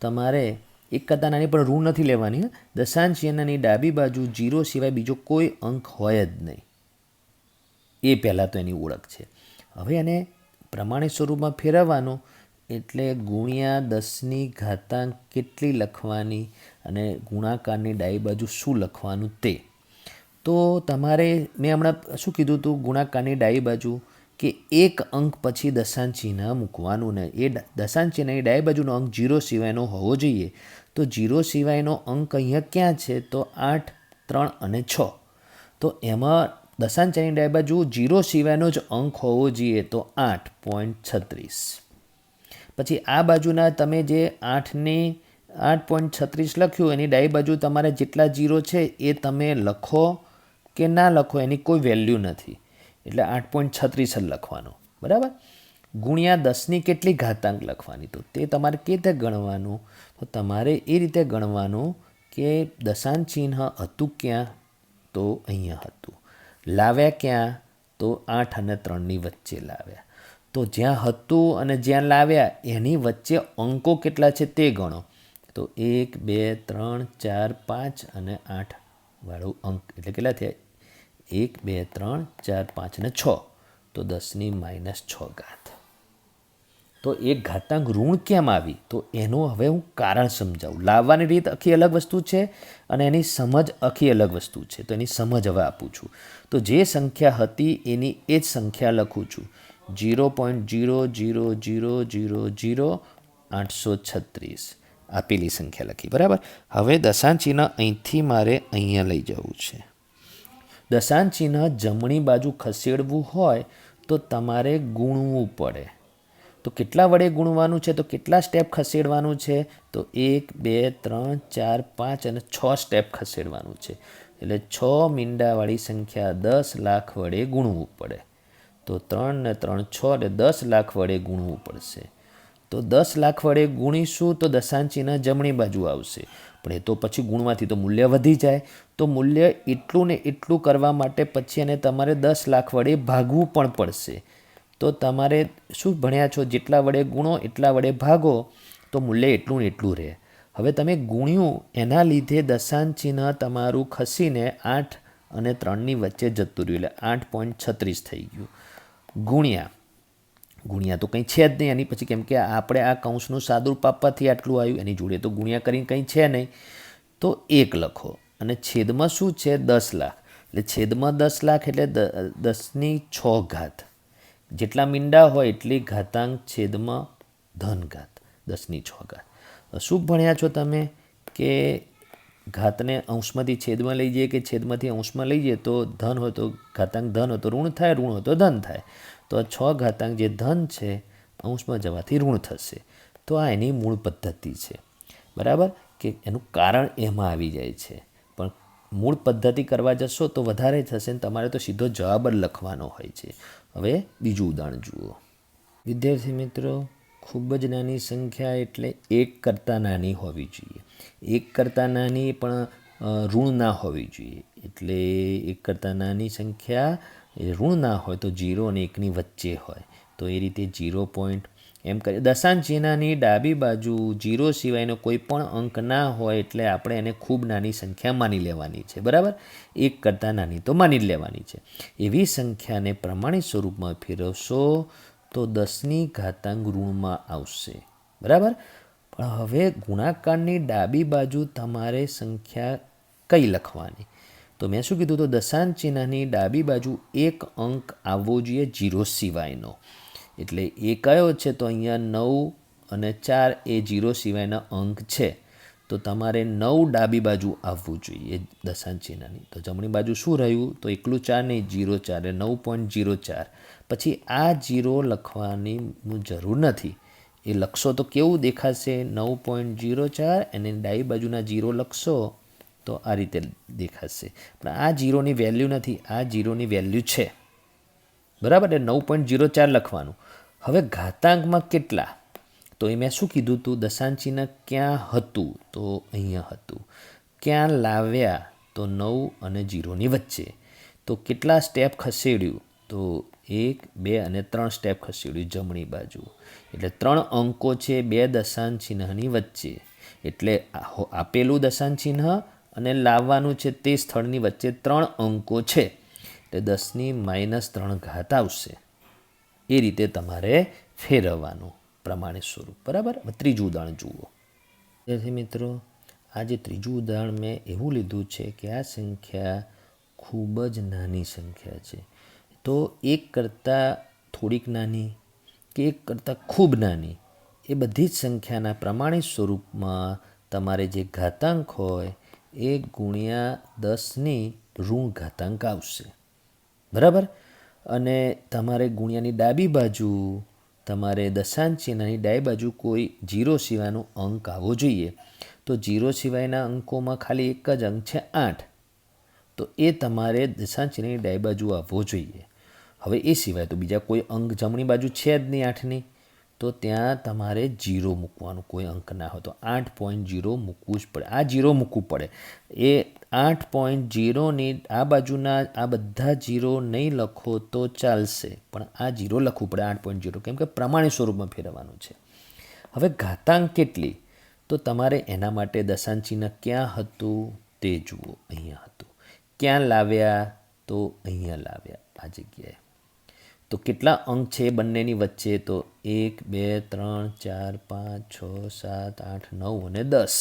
S1: તમારે એક કરતાં નાની પણ ઋણ નથી લેવાની. દશાંશ ચિહ્નની ડાબી બાજુ 0 સિવાય બીજો કોઈ અંક હોય જ નહીં. એ પહેલાં તો એની ઓળખ છે. હવે એને પ્રમાણિત સ્વરૂપમાં ફેરવવાનું એટલે ગુણ્યા 10ની ઘાતાંક કેટલી લખવાની અને ગુણાકારની ડાબી બાજુ શું લખવાનું તે. તો તમારે મેં હમણાં શું કીધું હતું? ગુણાકારની ડાબી બાજુ કે એક અંક પછી દશાંશ ચિહ્ન મૂકવાનું ને એ દશાંશ ચિહ્નની ડાબી બાજુનો અંક 0 સિવાયનો હોવો જોઈએ. તો 0 સિવાયનો અંક અહીંયા ક્યાં છે? તો 8, 3 અને 6. તો એમાં દશાંશ ચિહ્નની ડાબી બાજુ 0 સિવાયનો જ અંક હોવો જોઈએ, તો 8.36. પછી આ બાજુના તમે જે 8.36 લખ્યું એની ડાબી બાજુ તમારે જેટલા 0 છે એ તમે લખો કે ના લખો એની કોઈ વેલ્યુ નથી, એટલે 8.36 જ લખવાનું, બરાબર. ગુણ્યા 10ની કેટલી ઘાતાંક લખવાની? તો તે તમારે કેવી રીતે ગણવાનું? તો તમારે એ રીતે ગણવાનું કે દશાંશ ચિહ્ન હતું ક્યાં? તો અહીંયા હતું. લાવ્યા ક્યાં? તો 8 અને 3ની વચ્ચે લાવ્યા. તો જ્યાં હતું અને જ્યાં લાવ્યા એની વચ્ચે અંકો કેટલા છે તે ગણો. તો 1, 2, 3, 4, 5 અને 8 વાળું અંક એટલે કેટલા થયા? 1, 2, 3, 4, 5 અને 6. તો 10ની -6 ઘાત. તો એક ઘાતાંક ઋણ કેમ આવી? તો એનું હવે હું કારણ સમજાવું. લાવવાની રીત આખી અલગ વસ્તુ છે અને એની સમજ આખી અલગ વસ્તુ છે. તો એની સમજ હવે આપું છું. તો જે સંખ્યા હતી એની એ જ સંખ્યા લખું છું. 0.000000836 આપેલી સંખ્યા લખી, બરાબર. હવે દશાંશ ચિહ્ન અહીંથી મારે અહીંયા લઈ જવું છે. દશાંશ ચિહ્ન જમણી બાજુ ખસેડવું હોય તો તમારે ગુણવું પડે. તો કેટલા વડે ગુણવાનું છે? તો કેટલા સ્ટેપ ખસેડવાનું છે? તો 1, 2, 3, 4, 5 અને 6 સ્ટેપ ખસેડવાનું છે. એટલે 6 મીંડાવાળી સંખ્યા 10 લાખ વડે ગુણવું પડે. તો 3 ને 3 6 અને 10 લાખ વડે ગુણવું પડશે. તો 10 લાખ વડે ગુણીશું તો દશાંશ ચિહ્ન જમણી બાજુ આવશે. પણ એ તો પછી ગુણવાથી તો મૂલ્ય વધી જાય. તો મૂલ્ય એટલું ને એટલું કરવા માટે પછી એને તમારે 10 લાખ વડે ભાગવું પણ પડશે. તો તમારે શું ભણ્યા છો, જેટલા વડે ગુણો એટલા વડે ભાગો તો મૂલ્ય એટલું ને એટલું રહે. હવે તમે ગુણ્યું એના લીધે દશાંશ ચિહ્ન તમારું ખસીને 8 અને 3ની વચ્ચે જતું રહ્યું, એટલે 8.36 થઈ ગયું. ગુણ્યા તો કંઈ છે જ નહીં એની પછી, કેમ કે આપણે આ કૌંસનું સાદુરૂપ આપવાથી આટલું આવ્યું, એની જોડે તો ગુણ્યા કરીને કંઈ છે નહીં. તો 1 લખો અને છેદમાં શું છે 10 લાખ, એટલે છેદમાં 10 લાખ એટલે 10⁶ ઘાત. જેટલા મીંડા હોય એટલી ઘાતાંક છેદમાં ધન ઘાત 10⁶ ઘાત. શું ભણ્યા છો તમે કે ઘાતને અંશમાંથી છેદમાં લઈ જઈએ કે છેદમાંથી અંશમાં લઈ જઈએ તો ધન હોય તો ઘાતાંક ધન હોય તો ઋણ થાય, ઋણ હોય તો ધન થાય. તો આ 6 ઘાતાંક જે ધન છે અંશમાં જવાથી ઋણ થશે. તો આ એની મૂળ પદ્ધતિ છે, બરાબર, કે એનું કારણ એમાં આવી જાય છે. પણ મૂળ પદ્ધતિ કરવા જશો તો વધારે થશે ને તમારે તો સીધો જવાબ જ લખવાનો હોય છે. હવે બીજું ઉદાહરણ જુઓ. વિદ્યાર્થી મિત્રો, ખૂબ જ નાની સંખ્યા એટલે 1 કરતાં નાની હોવી જોઈએ. 1 કરતાં નાની પણ ઋણ ના હોવી જોઈએ. એટલે 1 કરતાં નાની સંખ્યા એ ઋણ ના હોય તો 0 અને 1ની વચ્ચે હોય. તો એ રીતે 0. એમ કરીએ. દશાંશ ચિહ્નની ડાબી બાજુ 0 સિવાયનો કોઈ પણ અંક ના હોય એટલે આપણે એને ખૂબ નાની સંખ્યા માની લેવાની છે, બરાબર. 1 કરતાં નાની તો માની જ લેવાની છે. એવી સંખ્યાને પ્રમાણિત સ્વરૂપમાં ફેરવશો તો 10ની ઘાતાંક ઋણમાં આવશે, બરાબર. પણ હવે ગુણાકારની ડાબી બાજુ તમારે સંખ્યા કઈ લખવાની? તો મેં શું કીધું, તો દશાંશ ચિહ્નની ડાબી બાજુ એક અંક આવવો જોઈએ 0 સિવાયનો. એટલે એ કયો છે? તો અહીંયા 9 અને 4 એ 0 સિવાયના અંક છે. તો તમારે 9 ડાબી બાજુ આવવું જોઈએ દશાંશ ચિહ્નની. તો જમણી બાજુ શું રહ્યું? તો એકલું 4 નહીં, 0 4 9.04. પછી આ 0 લખવાની જરૂર નથી. એ લખશો તો કેવું દેખાશે? 9.04 અને ડાબી બાજુના 0 લખશો તો આ રીતે દેખાશે. પણ આ 0ની વેલ્યુ નથી, આ 0ની વેલ્યુ છે, બરાબર. એટલે 9.04 લખવાનું. હવે ઘાતાંકમાં કેટલા? તો એ મેં શું કીધું હતું? દશાંશ ચિહ્ન ક્યાં હતું? તો અહીંયા હતું. ક્યાં લાવ્યા? તો 9 અને 0ની વચ્ચે. તો કેટલા સ્ટેપ ખસેડ્યું? તો 1 2 અને 3 સ્ટેપ ખસેડ્યું જમણી બાજુ. એટલે 3 અંકો છે 2 દશાંશ ચિહ્નની વચ્ચે. એટલે આપેલું દશાંશ ચિહ્ન અને લાવવાનું છે તે સ્થળની વચ્ચે 3 અંકો છે. એટલે 10⁻³ ઘાત આવશે. એ રીતે તમારે ફેરવવાનું પ્રમાણિત સ્વરૂપ, બરાબર. હવે ત્રીજું ઉદાહરણ જુઓ. વિદ્યાર્થી મિત્રો, આ જે ત્રીજું ઉદાહરણ મેં એવું લીધું છે કે આ સંખ્યા ખૂબ જ નાની સંખ્યા છે. તો 1 કરતાં થોડીક નાની કે 1 કરતાં ખૂબ નાની, એ બધી જ સંખ્યાના પ્રમાણિત સ્વરૂપમાં તમારે જે ઘાતાંક હોય એ ગુણ્યા 10ની ઋણ ઘાતાંક આવશે, બરાબર. અને તમારે ગુણ્યાની ડાબી બાજુ તમારે દશાંશ ચિહ્નની ડાબી બાજુ કોઈ 0 સિવાયનો અંક આવવો જોઈએ. તો 0 સિવાયના અંકોમાં ખાલી એક જ અંક છે 8. તો એ તમારે દશાંશ ચિહ્નની ડાબી બાજુ આવવો જોઈએ. હવે એ સિવાય તો બીજા કોઈ અંક જમણી બાજુ છે જ નહીં 8ની. તો ત્યાં તમારે 0 મૂકવાનું, કોઈ અંક ના હોય તો 8.0 મૂકવું જ પડે. આ 0 મૂકવું પડે. એ 8.0ની આ બાજુના આ બધા 0 નહીં લખો તો ચાલશે, પણ આ 0 લખવું પડે 8.0, કેમ કે પ્રમાણિત સ્વરૂપમાં ફેરવવાનું છે. હવે ઘાતાંક કેટલી? તો તમારે એના માટે દશાંશ ચિહ્ન ક્યાં હતું તે જુઓ. અહીંયા હતું. ક્યાં લાવ્યા? તો અહીંયા લાવ્યા, આ જગ્યાએ. તો કેટલા અંક છે બંનેની વચ્ચે? તો 1 2 3 4 5 6 7 8 9 અને 10.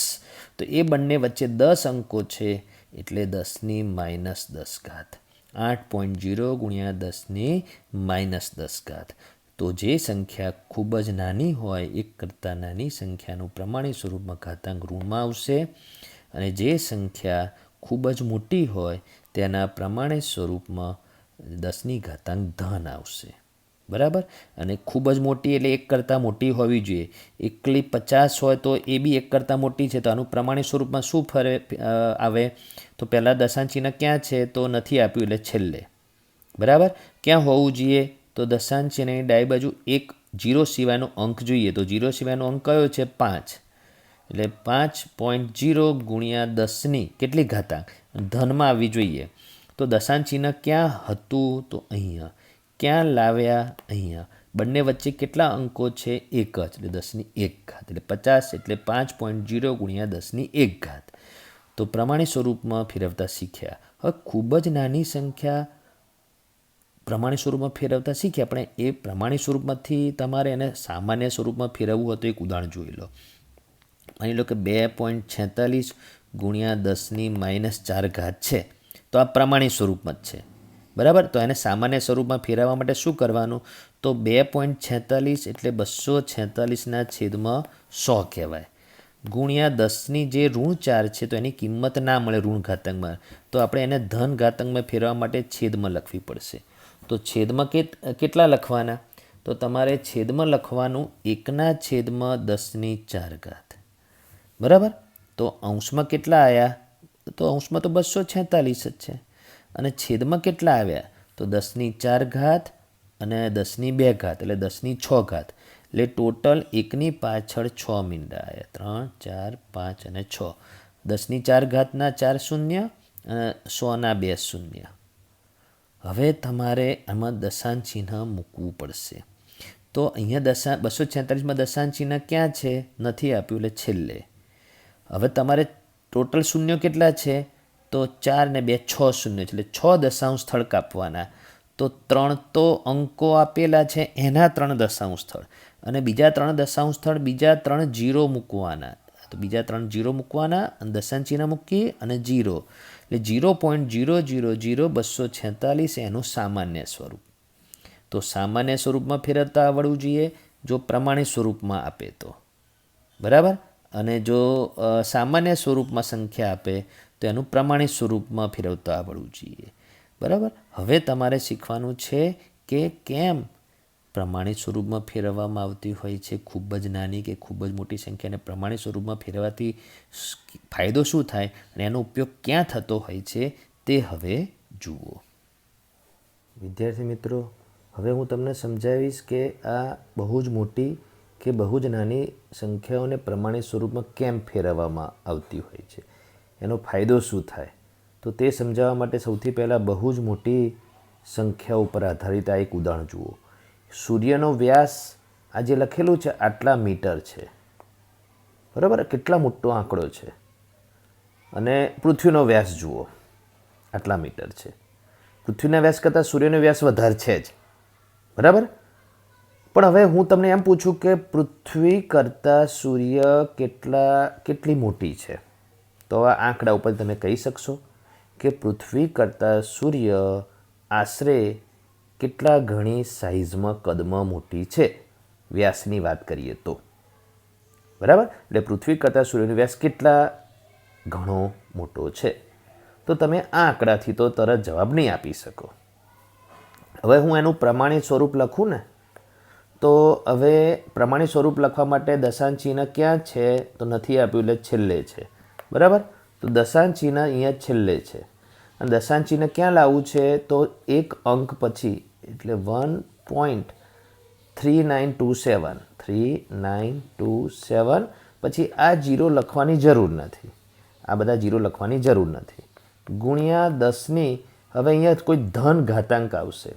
S1: તો એ બંને વચ્ચે 10 અંકો છે એટલે 10⁻10 ઘાત. 8.0 ગુણ્યા 10⁻10 ઘાત. તો જે સંખ્યા ખૂબ જ નાની હોય 1 કરતાં નાની સંખ્યાનું પ્રમાણિત સ્વરૂપમાં ઘાતાંક ઋણમાં આવશે, અને જે સંખ્યા ખૂબ જ મોટી હોય તેના પ્રમાણિત સ્વરૂપમાં 10ની ઘાતાંક ધન આવશે, બરાબર. અને ખૂબ જ મોટી એટલે 1 કરતાં મોટી હોવી જોઈએ. એકલી 50 હોય તો એ બી 1 કરતાં મોટી છે, તો આનું પ્રમાણિત સ્વરૂપમાં શું આવે? તો પહેલાં દશાંશ ચિહ્ન ક્યાં છે? તો નથી આપ્યું એટલે છેલ્લે, બરાબર. ક્યાં હોવું જોઈએ? તો દશાંશ ચિહ્નની ડાબી બાજુ એક 0 સિવાયનો અંક જોઈએ તો 0 સિવાયનો અંક કયો છે 5 એટલે 5.0 ગુણ્યા 10ની કેટલી ઘાતાંક ધનમાં આવવી જોઈએ તો દશાંશ ચિહ્ન ક્યાં હતું તો અહીંયા ક્યાં લાવ્યા અહીંયા બંને વચ્ચે કેટલા અંકો છે એક જ એટલે 10ની 1 ઘાત એટલે 50 એટલે 5.0 ગુણ્યા 10ની 1 ઘાત તો પ્રમાણિત સ્વરૂપમાં ફેરવતા શીખ્યા હવે ખૂબ જ નાની સંખ્યા પ્રમાણિત સ્વરૂપમાં ફેરવતા શીખ્યા પણ એ પ્રમાણિત સ્વરૂપમાંથી તમારે એને સામાન્ય સ્વરૂપમાં ફેરવવું હોય તો એક ઉદાહરણ જોઈ લો માની લો કે 2.46 ગુણ્યા 10ની -4 ઘાત છે તો આ પ્રમાણિત સ્વરૂપમાં જ છે બરાબર તો એને સામાન્ય સ્વરૂપમાં ફેરવવા માટે શું કરવાનું તો 2.46 એટલે 246ના છેદમાં 100 કહેવાય ગુણ્યા 10ની જે ઋણ 4 છે તો એની કિંમત ના મળે ઋણ ઘાતાંકમાં તો આપણે એને ધન ઘાતાંકમાં ફેરવવા માટે છેદમાં લખવી પડશે તો છેદમાં કેટલા લખવાના તો તમારે છેદમાં લખવાનું 1/10ની 4 ઘાત બરાબર તો અંશમાં કેટલા આવ્યા તો અંશમાં તો 246 જ છે અને છેદમાં કેટલા આવ્યા તો 10ની 4 ઘાત અને 10ની 2 ઘાત એટલે 10ની 6 ઘાત એટલે ટોટલ 1ની પાછળ 6 મીંડા આવ્યા 3 4 5 અને 6 10ની 4 ઘાતના 4 શૂન્ય અને 100ના 2 શૂન્ય હવે તમારે આમાં દશાંશ ચિહ્ન મૂકવું પડશે તો અહીંયા 246માં દશાંશ ચિહ્ન ક્યાં છે નથી આપ્યું એટલે છેલ્લે હવે તમારે ટોટલ શૂન્ય કેટલા છે તો 4 ને 2 6 શૂન્ય એટલે 6 દશાંશ સ્થળ કાપવાના તો 3 તો અંકો આપેલા છે એના 3 દશાંશ સ્થળ અને બીજા 3 દશાંશ સ્થળ બીજા 3 0 મૂકવાના તો બીજા 3 0 મૂકવાના અને દશાંશ ચિહ્ન મૂકી અને 0 એટલે 0.000246 એનું સામાન્ય સ્વરૂપ તો સામાન્ય સ્વરૂપમાં ફેરવતા આવડવું જોઈએ જો પ્રમાણિત સ્વરૂપમાં આપે તો બરાબર અને જો સામાન્ય સ્વરૂપમાં સંખ્યા આપે તો એનું પ્રમાણિત સ્વરૂપમાં ફેરવતા આવડવું જોઈએ બરાબર હવે તમારે શીખવાનું છે કે કેમ પ્રમાણિત સ્વરૂપમાં ફેરવવામાં આવતી હોય છે ખૂબ જ નાની કે ખૂબ જ મોટી સંખ્યાને પ્રમાણિત સ્વરૂપમાં ફેરવવાથી ફાયદો શું થાય અને એનો ઉપયોગ ક્યાં થતો હોય છે તે હવે જુઓ વિદ્યાર્થી મિત્રો હવે હું તમને સમજાવીશ કે આ બહુ જ મોટી કે બહુ જ નાની સંખ્યાઓને પ્રમાણિત સ્વરૂપમાં કેમ ફેરવવામાં આવતી હોય છે એનો ફાયદો શું થાય તો તે સમજાવવા માટે સૌથી પહેલાં બહુ જ મોટી સંખ્યા ઉપર આધારિત આ એક ઉદાહરણ જુઓ સૂર્યનો વ્યાસ આ જે લખેલું છે આટલા મીટર છે બરાબર કેટલા મોટો આંકડો છે અને પૃથ્વીનો વ્યાસ જુઓ આટલા મીટર છે પૃથ્વીના વ્યાસ કરતાં સૂર્યનો વ્યાસ વધારે છે જ બરાબર પણ હવે હું તમને એમ પૂછું કે પૃથ્વી કરતાં સૂર્ય કેટલી મોટી છે તો આ આંકડા ઉપર તમે કહી શકશો કે પૃથ્વી કરતાં સૂર્ય આશરે કેટલા ઘણી સાઇઝમાં કદમાં મોટી છે વ્યાસની વાત કરીએ તો બરાબર એટલે પૃથ્વી કરતાં સૂર્યનો વ્યાસ કેટલા ઘણો મોટો છે તો તમે આ આંકડાથી તો તરત જવાબ નહીં આપી શકો હવે હું એનું પ્રમાણિત સ્વરૂપ લખું ને તો હવે પ્રમાણિત સ્વરૂપ લખવા માટે દશાંશ ચિહ્ન ક્યાં છે તો નથી આપ્યું એટલે છેલ્લે છે બરાબર તો દશાંશ ચિહ્ન અહીંયા છેલ્લે છે અને દશાંશ ચિહ્ન ક્યાં લાવવું છે તો એક અંક પછી એટલે 1.3927 પછી આ 0 લખવાની જરૂર નથી આ બધા 0 લખવાની જરૂર નથી ગુણ્યા 10ની હવે અહીંયા કોઈ ધન ઘાતાંક આવશે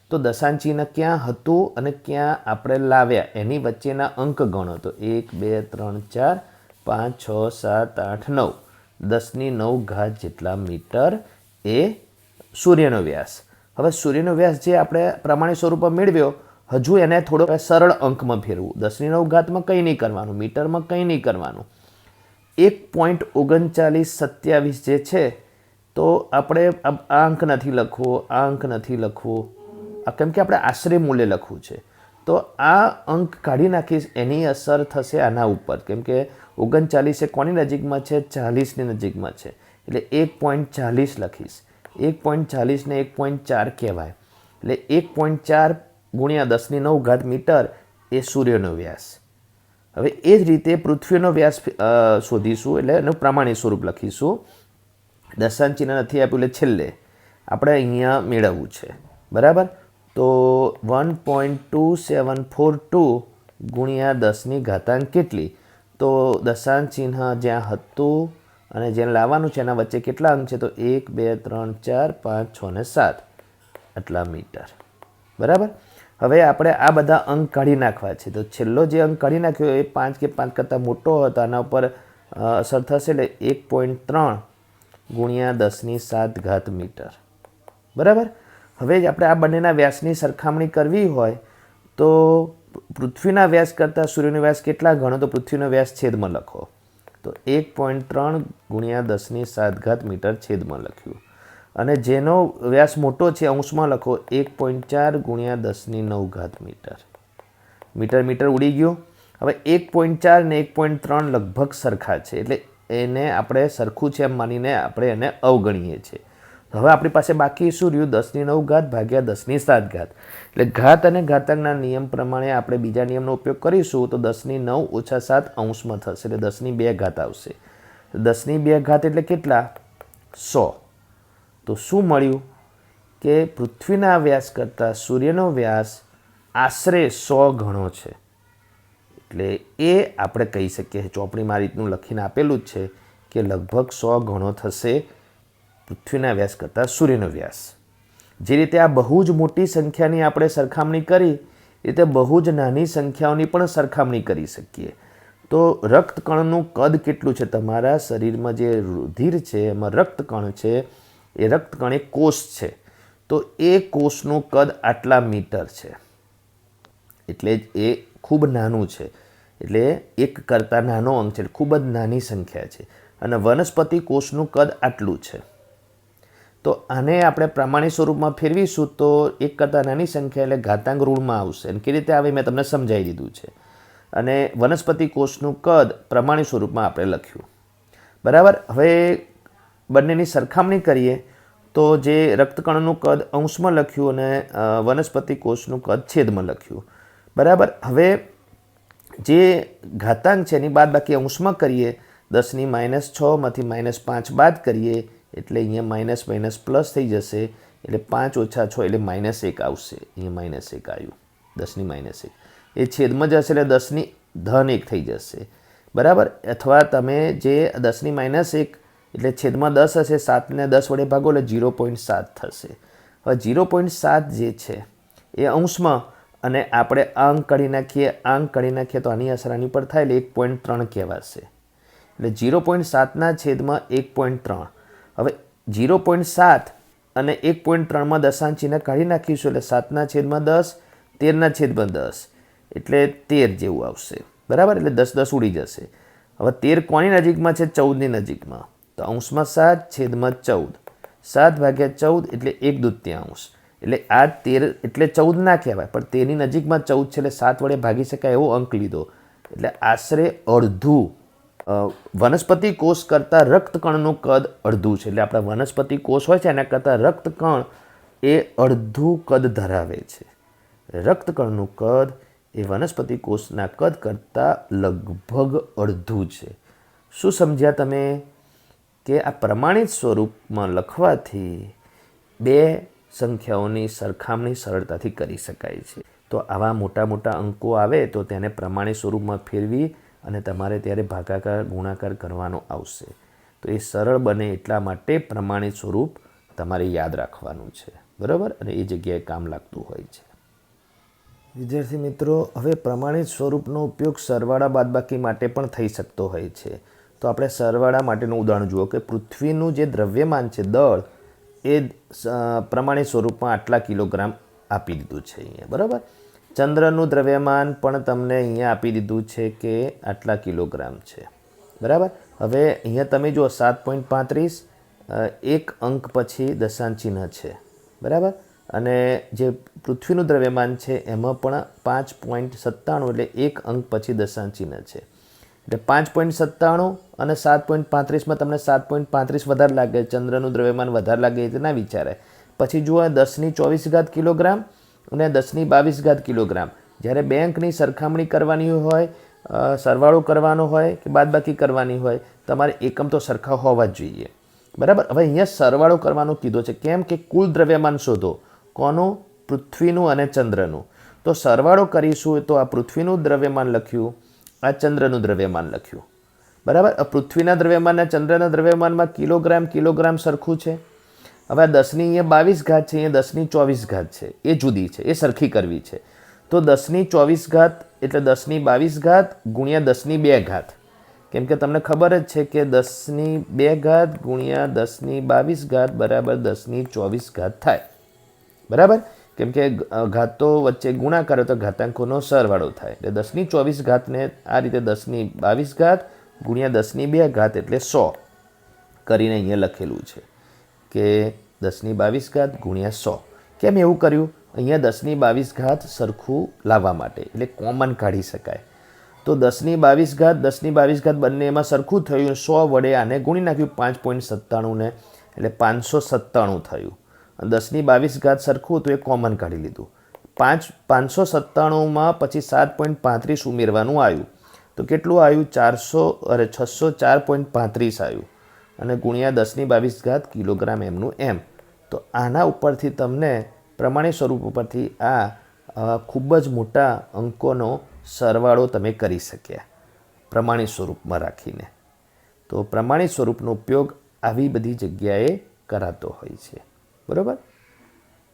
S1: તો દશાંશ ચિહ્ન ક્યાં હતું અને ક્યાં આપણે લાવ્યા એની વચ્ચેના અંક ગણો તો 1 2 3 4 5 6 7 8 9 10ની 9 ઘાત જેટલા મીટર એ સૂર્યનો વ્યાસ હવે સૂર્યનો વ્યાસ જે આપણે પ્રમાણિત સ્વરૂપમાં મેળવ્યો હજુ એને થોડો સરળ અંકમાં ફેરવું 10ની 9 ઘાતમાં કંઈ નહીં કરવાનું મીટરમાં કંઈ નહીં કરવાનું 1.3927 જે છે તો આપણે આ અંક નથી લખવો આ અંક નથી લખવો કેમ કે આપણે આશરે મૂલ્ય લખવું છે તો આ અંક કાઢી નાખીશ એની અસર થશે આના ઉપર કેમ કે 39 એ કોની નજીકમાં છે 40ની નજીકમાં છે એટલે 1.40 લખીશ 1.40 ને 1.4 કહેવાય એટલે 1.4 ગુણ્યા 10ની 9 ઘાત મીટર એ સૂર્યનો વ્યાસ હવે એ જ રીતે પૃથ્વીનો વ્યાસ શોધીશું એટલે એનું પ્રમાણિત સ્વરૂપ લખીશું દશાંશ ચિહ્ન નથી આપ્યું એટલે છેલ્લે આપણે અહીંયા મેળવવું છે બરાબર તો 1.2742 ગુણ્યા 10ની ઘાતાંક કેટલી? તો દશાંશ ચિહ્ન જ્યાં હતું અને જ્યાં લાવવાનું છે એના વચ્ચે કેટલા અંક છે? તો 1 2 3 4 5 6 અને 7 આટલા મીટર. બરાબર. હવે આપણે આ બધા અંક કાઢી નાખવા છે. તો છેલ્લો જે અંક કાઢી નાખ્યો એ 5 કે 5 કરતાં મોટો હતો, આના ઉપર અસર થશે એટલે 1.3 ગુણ્યા 10⁷ મીટર. બરાબર. હવે આપણે આ બંનેના વ્યાસની સરખામણી કરવી હોય તો પૃથ્વીના વ્યાસ કરતાં સૂર્યનો વ્યાસ કેટલા ગણો? તો પૃથ્વીનો વ્યાસ છેદમાં લખો. તો 1.3 ગુણ્યા 10⁷ મીટર છેદમાં લખ્યું. અને જેનો વ્યાસ મોટો છે અંશમાં લખો 1.4 ગુણ્યા 10⁹ મીટર. મીટર ઉડી ગયું. હવે 1.4 ને 1.3 લગભગ સરખા છે એટલે એને આપણે સરખું છે એમ માનીને આપણે એને અવગણીએ છીએ. હવે આપણી પાસે બાકી શું રહ્યું? 10⁹ ભાગ્યા 10⁷. એટલે ઘાત અને ઘાતાંકના નિયમ પ્રમાણે આપણે બીજા નિયમનો ઉપયોગ કરીશું તો 10⁹ - 7 અંશમાં થશે એટલે 10⁵ આવશે. 10⁵ એટલે કેટલા? 100. તો શું મળ્યું કે પૃથ્વીના વ્યાસ કરતાં સૂર્યનો વ્યાસ આશરે 100 ગણો છે. એટલે એ આપણે કહી શકીએ, ચોપડીમાં આ રીતનું લખીને આપેલું જ છે કે લગભગ 100 ગણો થશે પૃથ્વીના વ્યાસ કરતાં સૂર્યનો વ્યાસ. જે રીતે આ બહુ જ મોટી સંખ્યાની આપણે સરખામણી કરી એ રીતે બહુ જ નાની સંખ્યાઓની પણ સરખામણી કરી શકીએ. તો રક્તકણનું કદ કેટલું છે? તમારા શરીરમાં જે રુધિર છે એમાં રક્તકણ છે, એ રક્તકણ એક કોષ છે. તો એ કોષનું કદ આટલા મીટર છે. એટલે એ ખૂબ નાનું છે. એટલે 1 કરતાં નાનો અંક છે, ખૂબ જ નાની સંખ્યા છે. અને વનસ્પતિ કોષનું કદ આટલું છે. તો આને આપણે પ્રમાણિત સ્વરૂપમાં ફેરવીશું તો 1 કરતાં નાની સંખ્યા એટલે ઘાતાંક ઋણમાં આવશે. અને કેવી રીતે આવે મેં તમને સમજાવી દીધું છે. અને વનસ્પતિ કોષનું કદ પ્રમાણિત સ્વરૂપમાં આપણે લખ્યું. બરાબર. હવે બંનેની સરખામણી કરીએ તો જે રક્તકણનું કદ અંશમાં લખ્યું અને વનસ્પતિ કોષનું કદ છેદમાં લખ્યું. બરાબર. હવે જે ઘાતાંક છે એની બાદબાકી અંશમાં કરીએ, 10⁻⁶ માંથી -5 બાદ કરીએ એટલે અહીંયા માઇનસ માઇનસ પ્લસ થઈ જશે. એટલે 5 - 6 એટલે -1 આવશે. અહીંયા -1 આવ્યું. 10⁻1 એ છેદમાં જશે એટલે 10⁻1 થઈ જશે. બરાબર. અથવા તમે જે 10⁻1 એટલે છેદમાં 10 હશે, 7ને 10 વડે ભાગો એટલે 0.7 થશે. હવે 0.7 જે છે એ અંશમાં અને આપણે અંક કાઢી નાખીએ તો આની અસર આની પર થાય એટલે 1.3 કહેવાશે. એટલે 0.7ના છેદમાં 1.3. હવે 0.7 અને 1.3માં દશાંશ ચિહ્ન કાઢી નાખીશું એટલે 7ના છેદમાં 10, 13ના છેદમાં 10 એટલે 13 જેવું આવશે. બરાબર. એટલે 10 10 ઉડી જશે. હવે 13 કોની નજીકમાં છે? 14ની નજીકમાં. તો અંશમાં 7 છેદમાં 14. 7 ભાગ્યા 14 એટલે 1/2. એટલે આ 13 એટલે 14 ના કહેવાય, પણ તેની નજીકમાં 14 છે એટલે 7 વડે ભાગી શકાય એવો અંક લીધો. એટલે આશરે અડધું વનસ્પતિ કોષ કરતાં રક્તકણનું કદ અડધું છે. એટલે આપણા વનસ્પતિ કોષ હોય છે એના કરતાં રક્તકણ એ અડધું કદ ધરાવે છે. રક્તકણનું કદ એ વનસ્પતિ કોષના કદ કરતાં લગભગ અડધું છે. શું સમજ્યા તમે? કે આ પ્રમાણિત સ્વરૂપમાં લખવાથી બે સંખ્યાઓની સરખામણી સરળતાથી કરી શકાય છે. તો આવા મોટા મોટા અંકો આવે તો તેને પ્રમાણિત સ્વરૂપમાં ફેરવી અને તમારે ત્યારે ભાગાકાર ગુણાકાર કરવાનો આવશે. તો એ સરળ બને એટલા માટે પ્રમાણિત સ્વરૂપ તમારે યાદ રાખવાનું છે. બરાબર. અને એ જગ્યાએ કામ લાગતું હોય છે. વિદ્યાર્થી મિત્રો, હવે પ્રમાણિત સ્વરૂપનો ઉપયોગ સરવાળા બાદબાકી માટે પણ થઈ શકતો હોય છે. તો આપણે સરવાળા માટેનું ઉદાહરણ જુઓ કે પૃથ્વીનું જે દ્રવ્યમાન છે દળ એ પ્રમાણિત સ્વરૂપમાં આટલા કિલોગ્રામ આપી દીધું છે અહીંયા. બરાબર. ચંદ્રનું દ્રવ્યમાન પણ તમને અહીંયા આપી દીધું છે કે આટલા કિલોગ્રામ છે. બરાબર. હવે અહીંયા તમે જુઓ 7.35 એક અંક પછી દશાંશ ચિહ્ન છે. બરાબર. અને જે પૃથ્વીનું દ્રવ્યમાન છે એમાં પણ 5.97 એટલે એક અંક પછી દશાંશ ચિહ્ન છે. એટલે 5.97 અને 7.35માં તમને 7.35 વધારે લાગે, ચંદ્રનું દ્રવ્યમાન વધારે લાગે એ ના વિચારે. પછી જુઓ 10⁻24 કિલોગ્રામ અને 10⁻22 કિલોગ્રામ. જ્યારે બે અંકની સરખામણી કરવાની હોય, સરવાળો કરવાનો હોય કે બાદબાકી કરવાની હોય, તમારે એકમ તો સરખા હોવા જ જોઈએ. બરાબર. હવે અહીંયા સરવાળો કરવાનો કીધો છે. કેમ કે કુલ દ્રવ્યમાન શોધો. કોનું? પૃથ્વીનું અને ચંદ્રનું. તો સરવાળો કરીશું તો આ પૃથ્વીનું દ્રવ્યમાન લખ્યું, આ ચંદ્રનું દ્રવ્યમાન લખ્યું. બરાબર. પૃથ્વીના દ્રવ્યમાન અને ચંદ્રના દ્રવ્યમાનમાં કિલોગ્રામ કિલોગ્રામ સરખું છે. હવે આ 10ની અહીંયા 22 ઘાત છે, અહીંયા 10ની 24 ઘાત છે, એ જુદી છે, એ સરખી કરવી છે. તો 10ની 24 ઘાત એટલે 10ની 22 ઘાત ગુણ્યા 10ની 2 ઘાત. કેમ કે તમને ખબર જ છે કે 10ની 2 ઘાત ગુણ્યા 10ની 22 ઘાત બરાબર 10ની 24 ઘાત થાય. બરાબર. કેમ કે ઘાતો વચ્ચે ગુણાકાર તો ઘાતાંકોનો સરવાળો થાય. એટલે 10ની 24 ઘાતને આ રીતે 10ની 22 ઘાત ગુણ્યા 10ની 2 ઘાત એટલે 100 કરીને અહીંયા લખેલું છે કે 10ની 22 ઘાત ગુણ્યા 100. કેમ એવું કર્યું? અહીંયા 10ની 22 ઘાત સરખું લાવવા માટે, એટલે કોમન કાઢી શકાય. તો 10ની 22 ઘાત 10ની 22 ઘાત બંને એમાં સરખું થયું. 100 વડે આને ગુણી નાખ્યું 5.97 ને, એટલે 597 થયું. 10ની 22 ઘાત સરખું તો એ કોમન કાઢી લીધું. 597માં પછી 7.35 ઉમેરવાનું આવ્યું. તો કેટલું આવ્યું? 604.35 આવ્યું. અને ગુણ્યા 10ની 22 ઘાત કિલોગ્રામ એમનું એમ. તો આના ઉપરથી તમને પ્રમાણિત સ્વરૂપ ઉપરથી આ ખૂબ જ મોટા અંકોનો સરવાળો તમે કરી શક્યા પ્રમાણિત સ્વરૂપમાં રાખીને. તો પ્રમાણિત સ્વરૂપનો ઉપયોગ આવી બધી જગ્યાએ કરાતો હોય છે. બરાબર.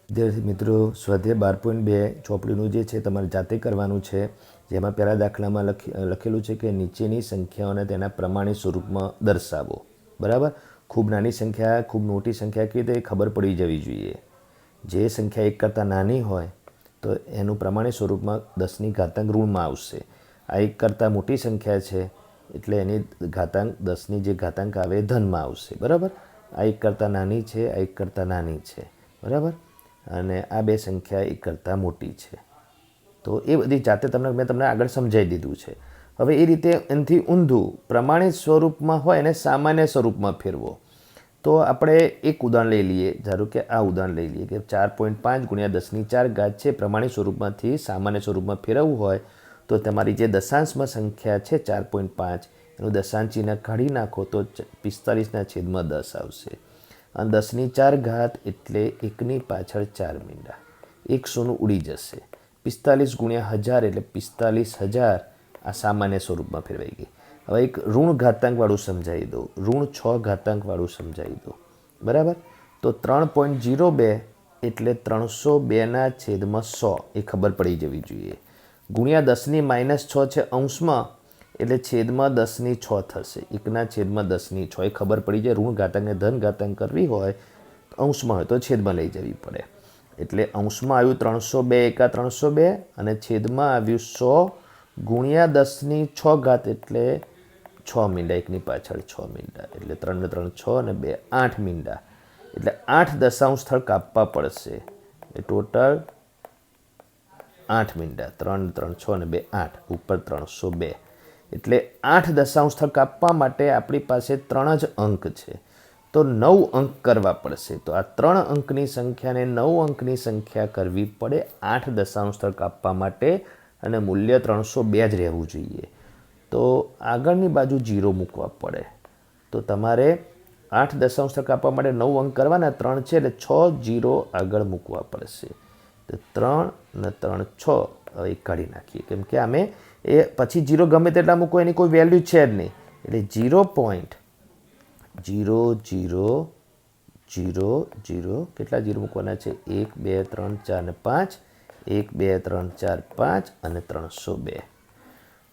S1: વિદ્યાર્થી મિત્રો, સ્વાધ્યાય 12.2 ચોપડીનું જે છે તમારે જાતે કરવાનું છે. જેમાં પહેલા દાખલામાં લખેલું છે કે નીચેની સંખ્યાઓને તેના પ્રમાણિત સ્વરૂપમાં દર્શાવો. બરાબર. ખૂબ નાની સંખ્યા, ખૂબ મોટી સંખ્યા કેવી રીતે ખબર પડી જવી જોઈએ. જે સંખ્યા 1 કરતાં નાની હોય તો એનું પ્રમાણિત સ્વરૂપમાં 10ની ઘાતાંક ઋણમાં આવશે. આ 1 કરતાં મોટી સંખ્યા છે એટલે એની ઘાતાંક 10ની જે ઘાતાંક આવે એ ધનમાં આવશે. બરાબર. આ 1 કરતાં નાની છે, આ 1 કરતાં નાની છે. બરાબર. અને આ બે સંખ્યા 1 કરતાં મોટી છે. તો એ બધી જાતે મેં તમને આગળ સમજાવી દીધું છે. હવે એ રીતે એનાથી ઊંધું પ્રમાણિત સ્વરૂપમાં હોય એને સામાન્ય સ્વરૂપમાં ફેરવો. તો આપણે એક ઉદાહરણ લઈ લઈએ. ધારો કે આ ઉદાહરણ લઈ લઈએ કે 4.5 ગુણ્યા 10ની 4 ઘાત છે. પ્રમાણિત સ્વરૂપમાંથી સામાન્ય સ્વરૂપમાં ફેરવવું હોય તો તમારી જે દશાંશમાં સંખ્યા છે 4.5 એનું દશાંશ ચિહ્ન કાઢી નાખો તો 45/10 આવશે. અને 10ની 4 ઘાત એટલે 1ની પાછળ 4 મીંડા, 100 ઉડી જશે. 45 ગુણ્યા 1000 એટલે 45,000 આ સામાન્ય સ્વરૂપમાં ફેરવાઈ ગઈ. હવે એક ઋણ ઘાતાંકવાળું સમજાવી દો, ઋણ 6 ઘાતાંકવાળું સમજાવી દો. બરાબર. તો 3.02 એટલે 302/100 એ ખબર પડી જવી જોઈએ. ગુણ્યા 10ની -6 છે અંશમાં એટલે છેદમાં 10ની 6 થશે. 1/10ની 6 એ ખબર પડી જાય. ઋણ ઘાતાંકને ધન ઘાતાંક કરવી હોય અંશમાં હોય તો છેદમાં લઈ જવી પડે. એટલે અંશમાં આવ્યું 302 એકા 302 અને છેદમાં આવ્યું 100 ગુણ્યા 10ની 6 ઘાત એટલે 6 મીંડા, 1ની પાછળ 6 મીંડા એટલે 3 ને 3 6 અને 2 8 મીંડા. એટલે 8 દશાંશ સ્થળ કાપવા પડશે. એ ટોટલ 8 મીંડા. 3 3 6 અને 2 8 ઉપર 302. એટલે 8 દશાંશ સ્થળ કાપવા માટે આપણી પાસે 3 જ અંક છે. તો 9 અંક કરવા પડશે. તો આ 3 અંકની સંખ્યાને 9 અંકની સંખ્યા કરવી પડે 8 દશાંશ સ્થળ કાપવા માટે. અને મૂલ્ય 302 જ રહેવું જોઈએ. તો આગળની બાજુ 0 મૂકવા પડે. તો તમારે 8 દશાંશ સ્થળ કાપવા માટે 9 અંક કરવાના. 3 છે એટલે 6 0 આગળ મૂકવા પડશે. તો 3 ને 3 6 હવે કાઢી નાખીએ. કેમ કે આમે એ પછી 0 ગમે તેટલા મૂકો એની કોઈ વેલ્યુ છે જ નહીં. એટલે 0.0000 કેટલા 0 મૂકવાના છે? 1 2 3 4 ને 5. 1 2 3 4 5 અને 302.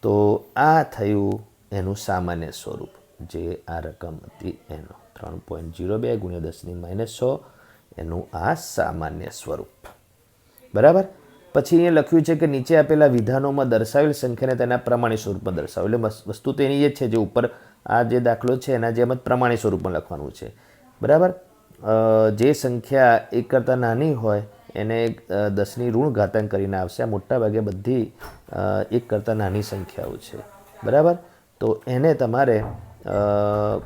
S1: તો આ થયું એનું સામાન્ય સ્વરૂપ. જે આ રકમ હતી એનો 3.02 ગુણ્યા 10ની -100 એનું આ સામાન્ય સ્વરૂપ. બરાબર. પછી અહીંયા લખ્યું છે કે નીચે આપેલા વિધાનોમાં દર્શાવેલ સંખ્યાને તેના પ્રમાણિત સ્વરૂપમાં દર્શાવો. એટલે વસ્તુ તો એની જ છે જે ઉપર આ જે દાખલો છે એના જેમ જ પ્રમાણિત સ્વરૂપમાં લખવાનું છે. બરાબર. જે સંખ્યા 1 કરતાં નાની હોય એને 10ની ઋણ ઘાતાંક કરીને આવશે. આ મોટાભાગે બધી 1 કરતાં નાની સંખ્યાઓ છે. બરાબર. તો એને તમારે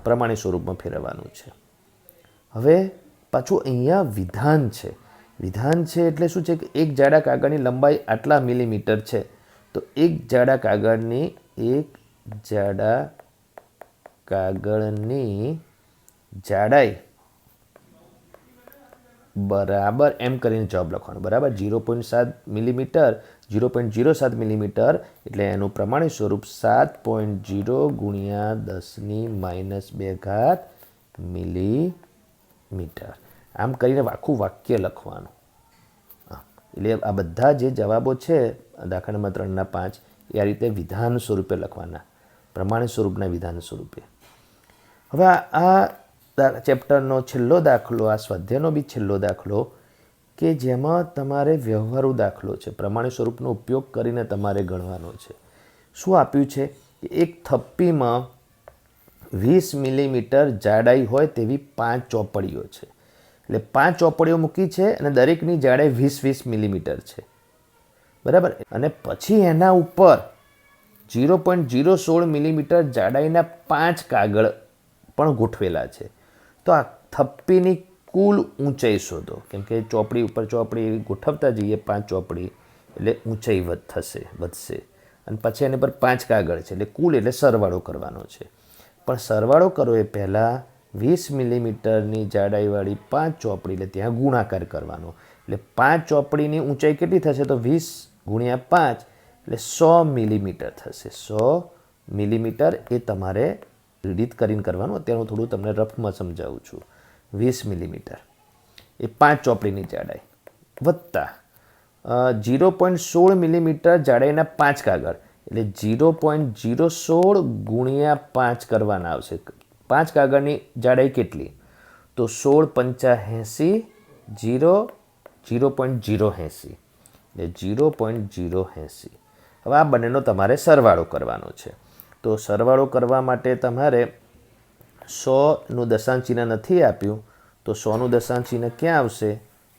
S1: પ્રમાણિત સ્વરૂપમાં ફેરવવાનું છે. હવે પાછું અહીંયા વિધાન છે. વિધાન છે એટલે શું છે કે એક જાડા કાગળની લંબાઈ આટલા મિલીમીટર છે. તો એક જાડા કાગળની જાડાઈ બરાબર એમ કરીને જવાબ લખવાનો. બરાબર 0.7 મિલીમીટર 0.07 મિલીમીટર એટલે એનું પ્રમાણિત સ્વરૂપ 7.0 ગુણ્યા 10⁻²² મિલીમીટર. આમ કરીને આખું વાક્ય લખવાનું. એટલે આ બધા જે જવાબો છે દાખલા નંબર 3ના 5 એ આ રીતે વિધાન સ્વરૂપે લખવાના, પ્રમાણિત સ્વરૂપના વિધાન સ્વરૂપે. હવે આ ચેપ્ટરનો છેલ્લો દાખલો, આ સ્વાધ્યાયનો બી છેલ્લો દાખલો કે જેમાં તમારે વ્યવહારુ દાખલો છે, પ્રમાણિત સ્વરૂપનો ઉપયોગ કરીને તમારે ગણવાનો છે. શું આપ્યું છે કે એક થપ્પીમાં 20 મિલીમીટર જાડાઈ હોય તેવી 5 ચોપડીઓ છે. એટલે 5 ચોપડીઓ મૂકી છે અને દરેકની જાડાઈ 20-20 મિલીમીટર છે. બરાબર. અને પછી એના ઉપર 0.016 મિલીમીટર જાડાઈના 5 કાગળ પણ ગોઠવેલા છે. તો આ થપ્પીની કુલ ઊંચાઈ શોધો. કેમ કે ચોપડી ઉપર ચોપડી ગોઠવતા જઈએ 5 ચોપડી એટલે ઊંચાઈ વધશે. અને પછી એની પર 5 કાગળ છે એટલે કુલ એટલે સરવાળો કરવાનો છે. પણ સરવાળો કરો એ પહેલાં 20 મિલીમીટરની જાડાઈવાળી 5 ચોપડી એટલે ત્યાં ગુણાકાર કરવાનો. એટલે 5 ચોપડીની ઊંચાઈ કેટલી થશે? તો 20 ગુણ્યા 5 એટલે 100 મિલીમીટર થશે. 100 મિલીમીટર એ તમારે રીત કરીને કરવાનું. અત્યારે હું થોડું તમને રફમાં સમજાવું છું. 20 મિલીમીટર એ 5 ચોપડીની જાડાઈ વત્તા 0.16 મિલીમીટર જાડાઈના 5 કાગળ એટલે 0.016 ગુણ્યા 5 કરવાના આવશે. 5 કાગળની જાડાઈ કેટલી? તો 16 0.080 એટલે 0.080. હવે આ બંનેનો તમારે સરવાળો કરવાનો છે. તો સરવાળો કરવા માટે તમારે 100નું દશાંશ ચિહ્ન નથી આપ્યું તો 100નું દશાંશ ચિહ્ન ક્યાં આવશે?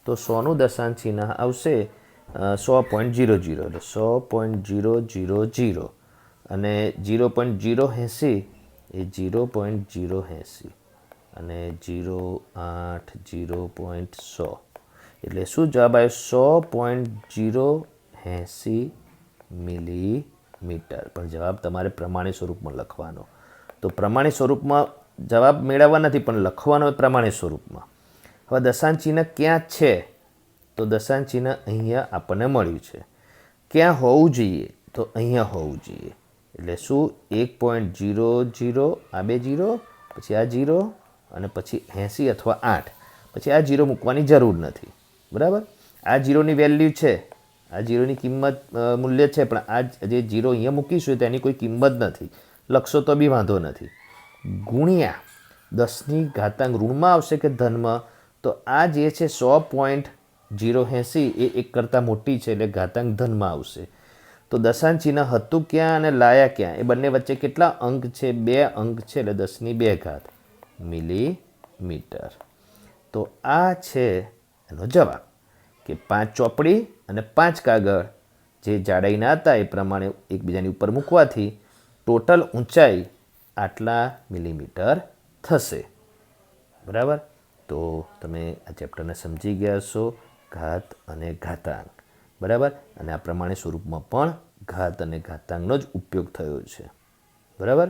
S1: તો 100નું દશાંશ ચિહ્ન આવશે 100.00 એટલે 100.000 અને 0.080 એ 0.080 અને 08 0.100 એટલે શું જવાબ આવ્યો? 100.080 મિલીમીટર. પણ જવાબ તમારે પ્રમાણિત સ્વરૂપમાં લખવાનો. તો પ્રમાણિત સ્વરૂપમાં જવાબ મેળવવા નથી પણ લખવાનો પ્રમાણિત સ્વરૂપમાં. હવે દશાંશ ચિહ્ન ક્યાં છે? તો દશાંશ ચિહ્ન અહીંયા આપણને મળ્યું છે. ક્યાં હોવું જોઈએ? તો અહીંયા હોવું જોઈએ. એટલે શું? 1.00 આ બે 0 પછી આ 0 અને પછી 80 અથવા 8 પછી આ 0 મૂકવાની જરૂર નથી. બરાબર. આ 0ની વેલ્યુ છે, આ 0ની કિંમત મૂલ્ય છે પણ આ જે 0 અહીંયા મૂકીશું તો એની કોઈ કિંમત નથી. લખશો તો બી વાંધો નથી. ગુણ્યા 10ની ઘાતાંક ઋણમાં આવશે કે ધનમાં? તો આ જે છે 100.080 એ 1 કરતાં મોટી છે એટલે ઘાતાંક ધનમાં આવશે. તો દશાંશ ચિહ્ન હતું ક્યાં અને લાયા ક્યાં? એ બંને વચ્ચે કેટલા અંક છે? 2 અંક છે એટલે 10⁻² મિલીમીટર. તો આ છે એનો જવાબ કે 5 ચોપડી અને 5 કાગળ જે જાડાઈના હતા એ પ્રમાણે એકબીજાની ઉપર મૂકવાથી ટોટલ ઊંચાઈ આટલા મિલીમીટર થશે. બરાબર. તો તમે આ ચેપ્ટરને સમજી ગયા છો, ઘાત અને ઘાતાંક. બરાબર. અને આ પ્રમાણે સ્વરૂપમાં પણ ઘાત અને ઘાતાંકનો જ ઉપયોગ થયો છે. બરાબર.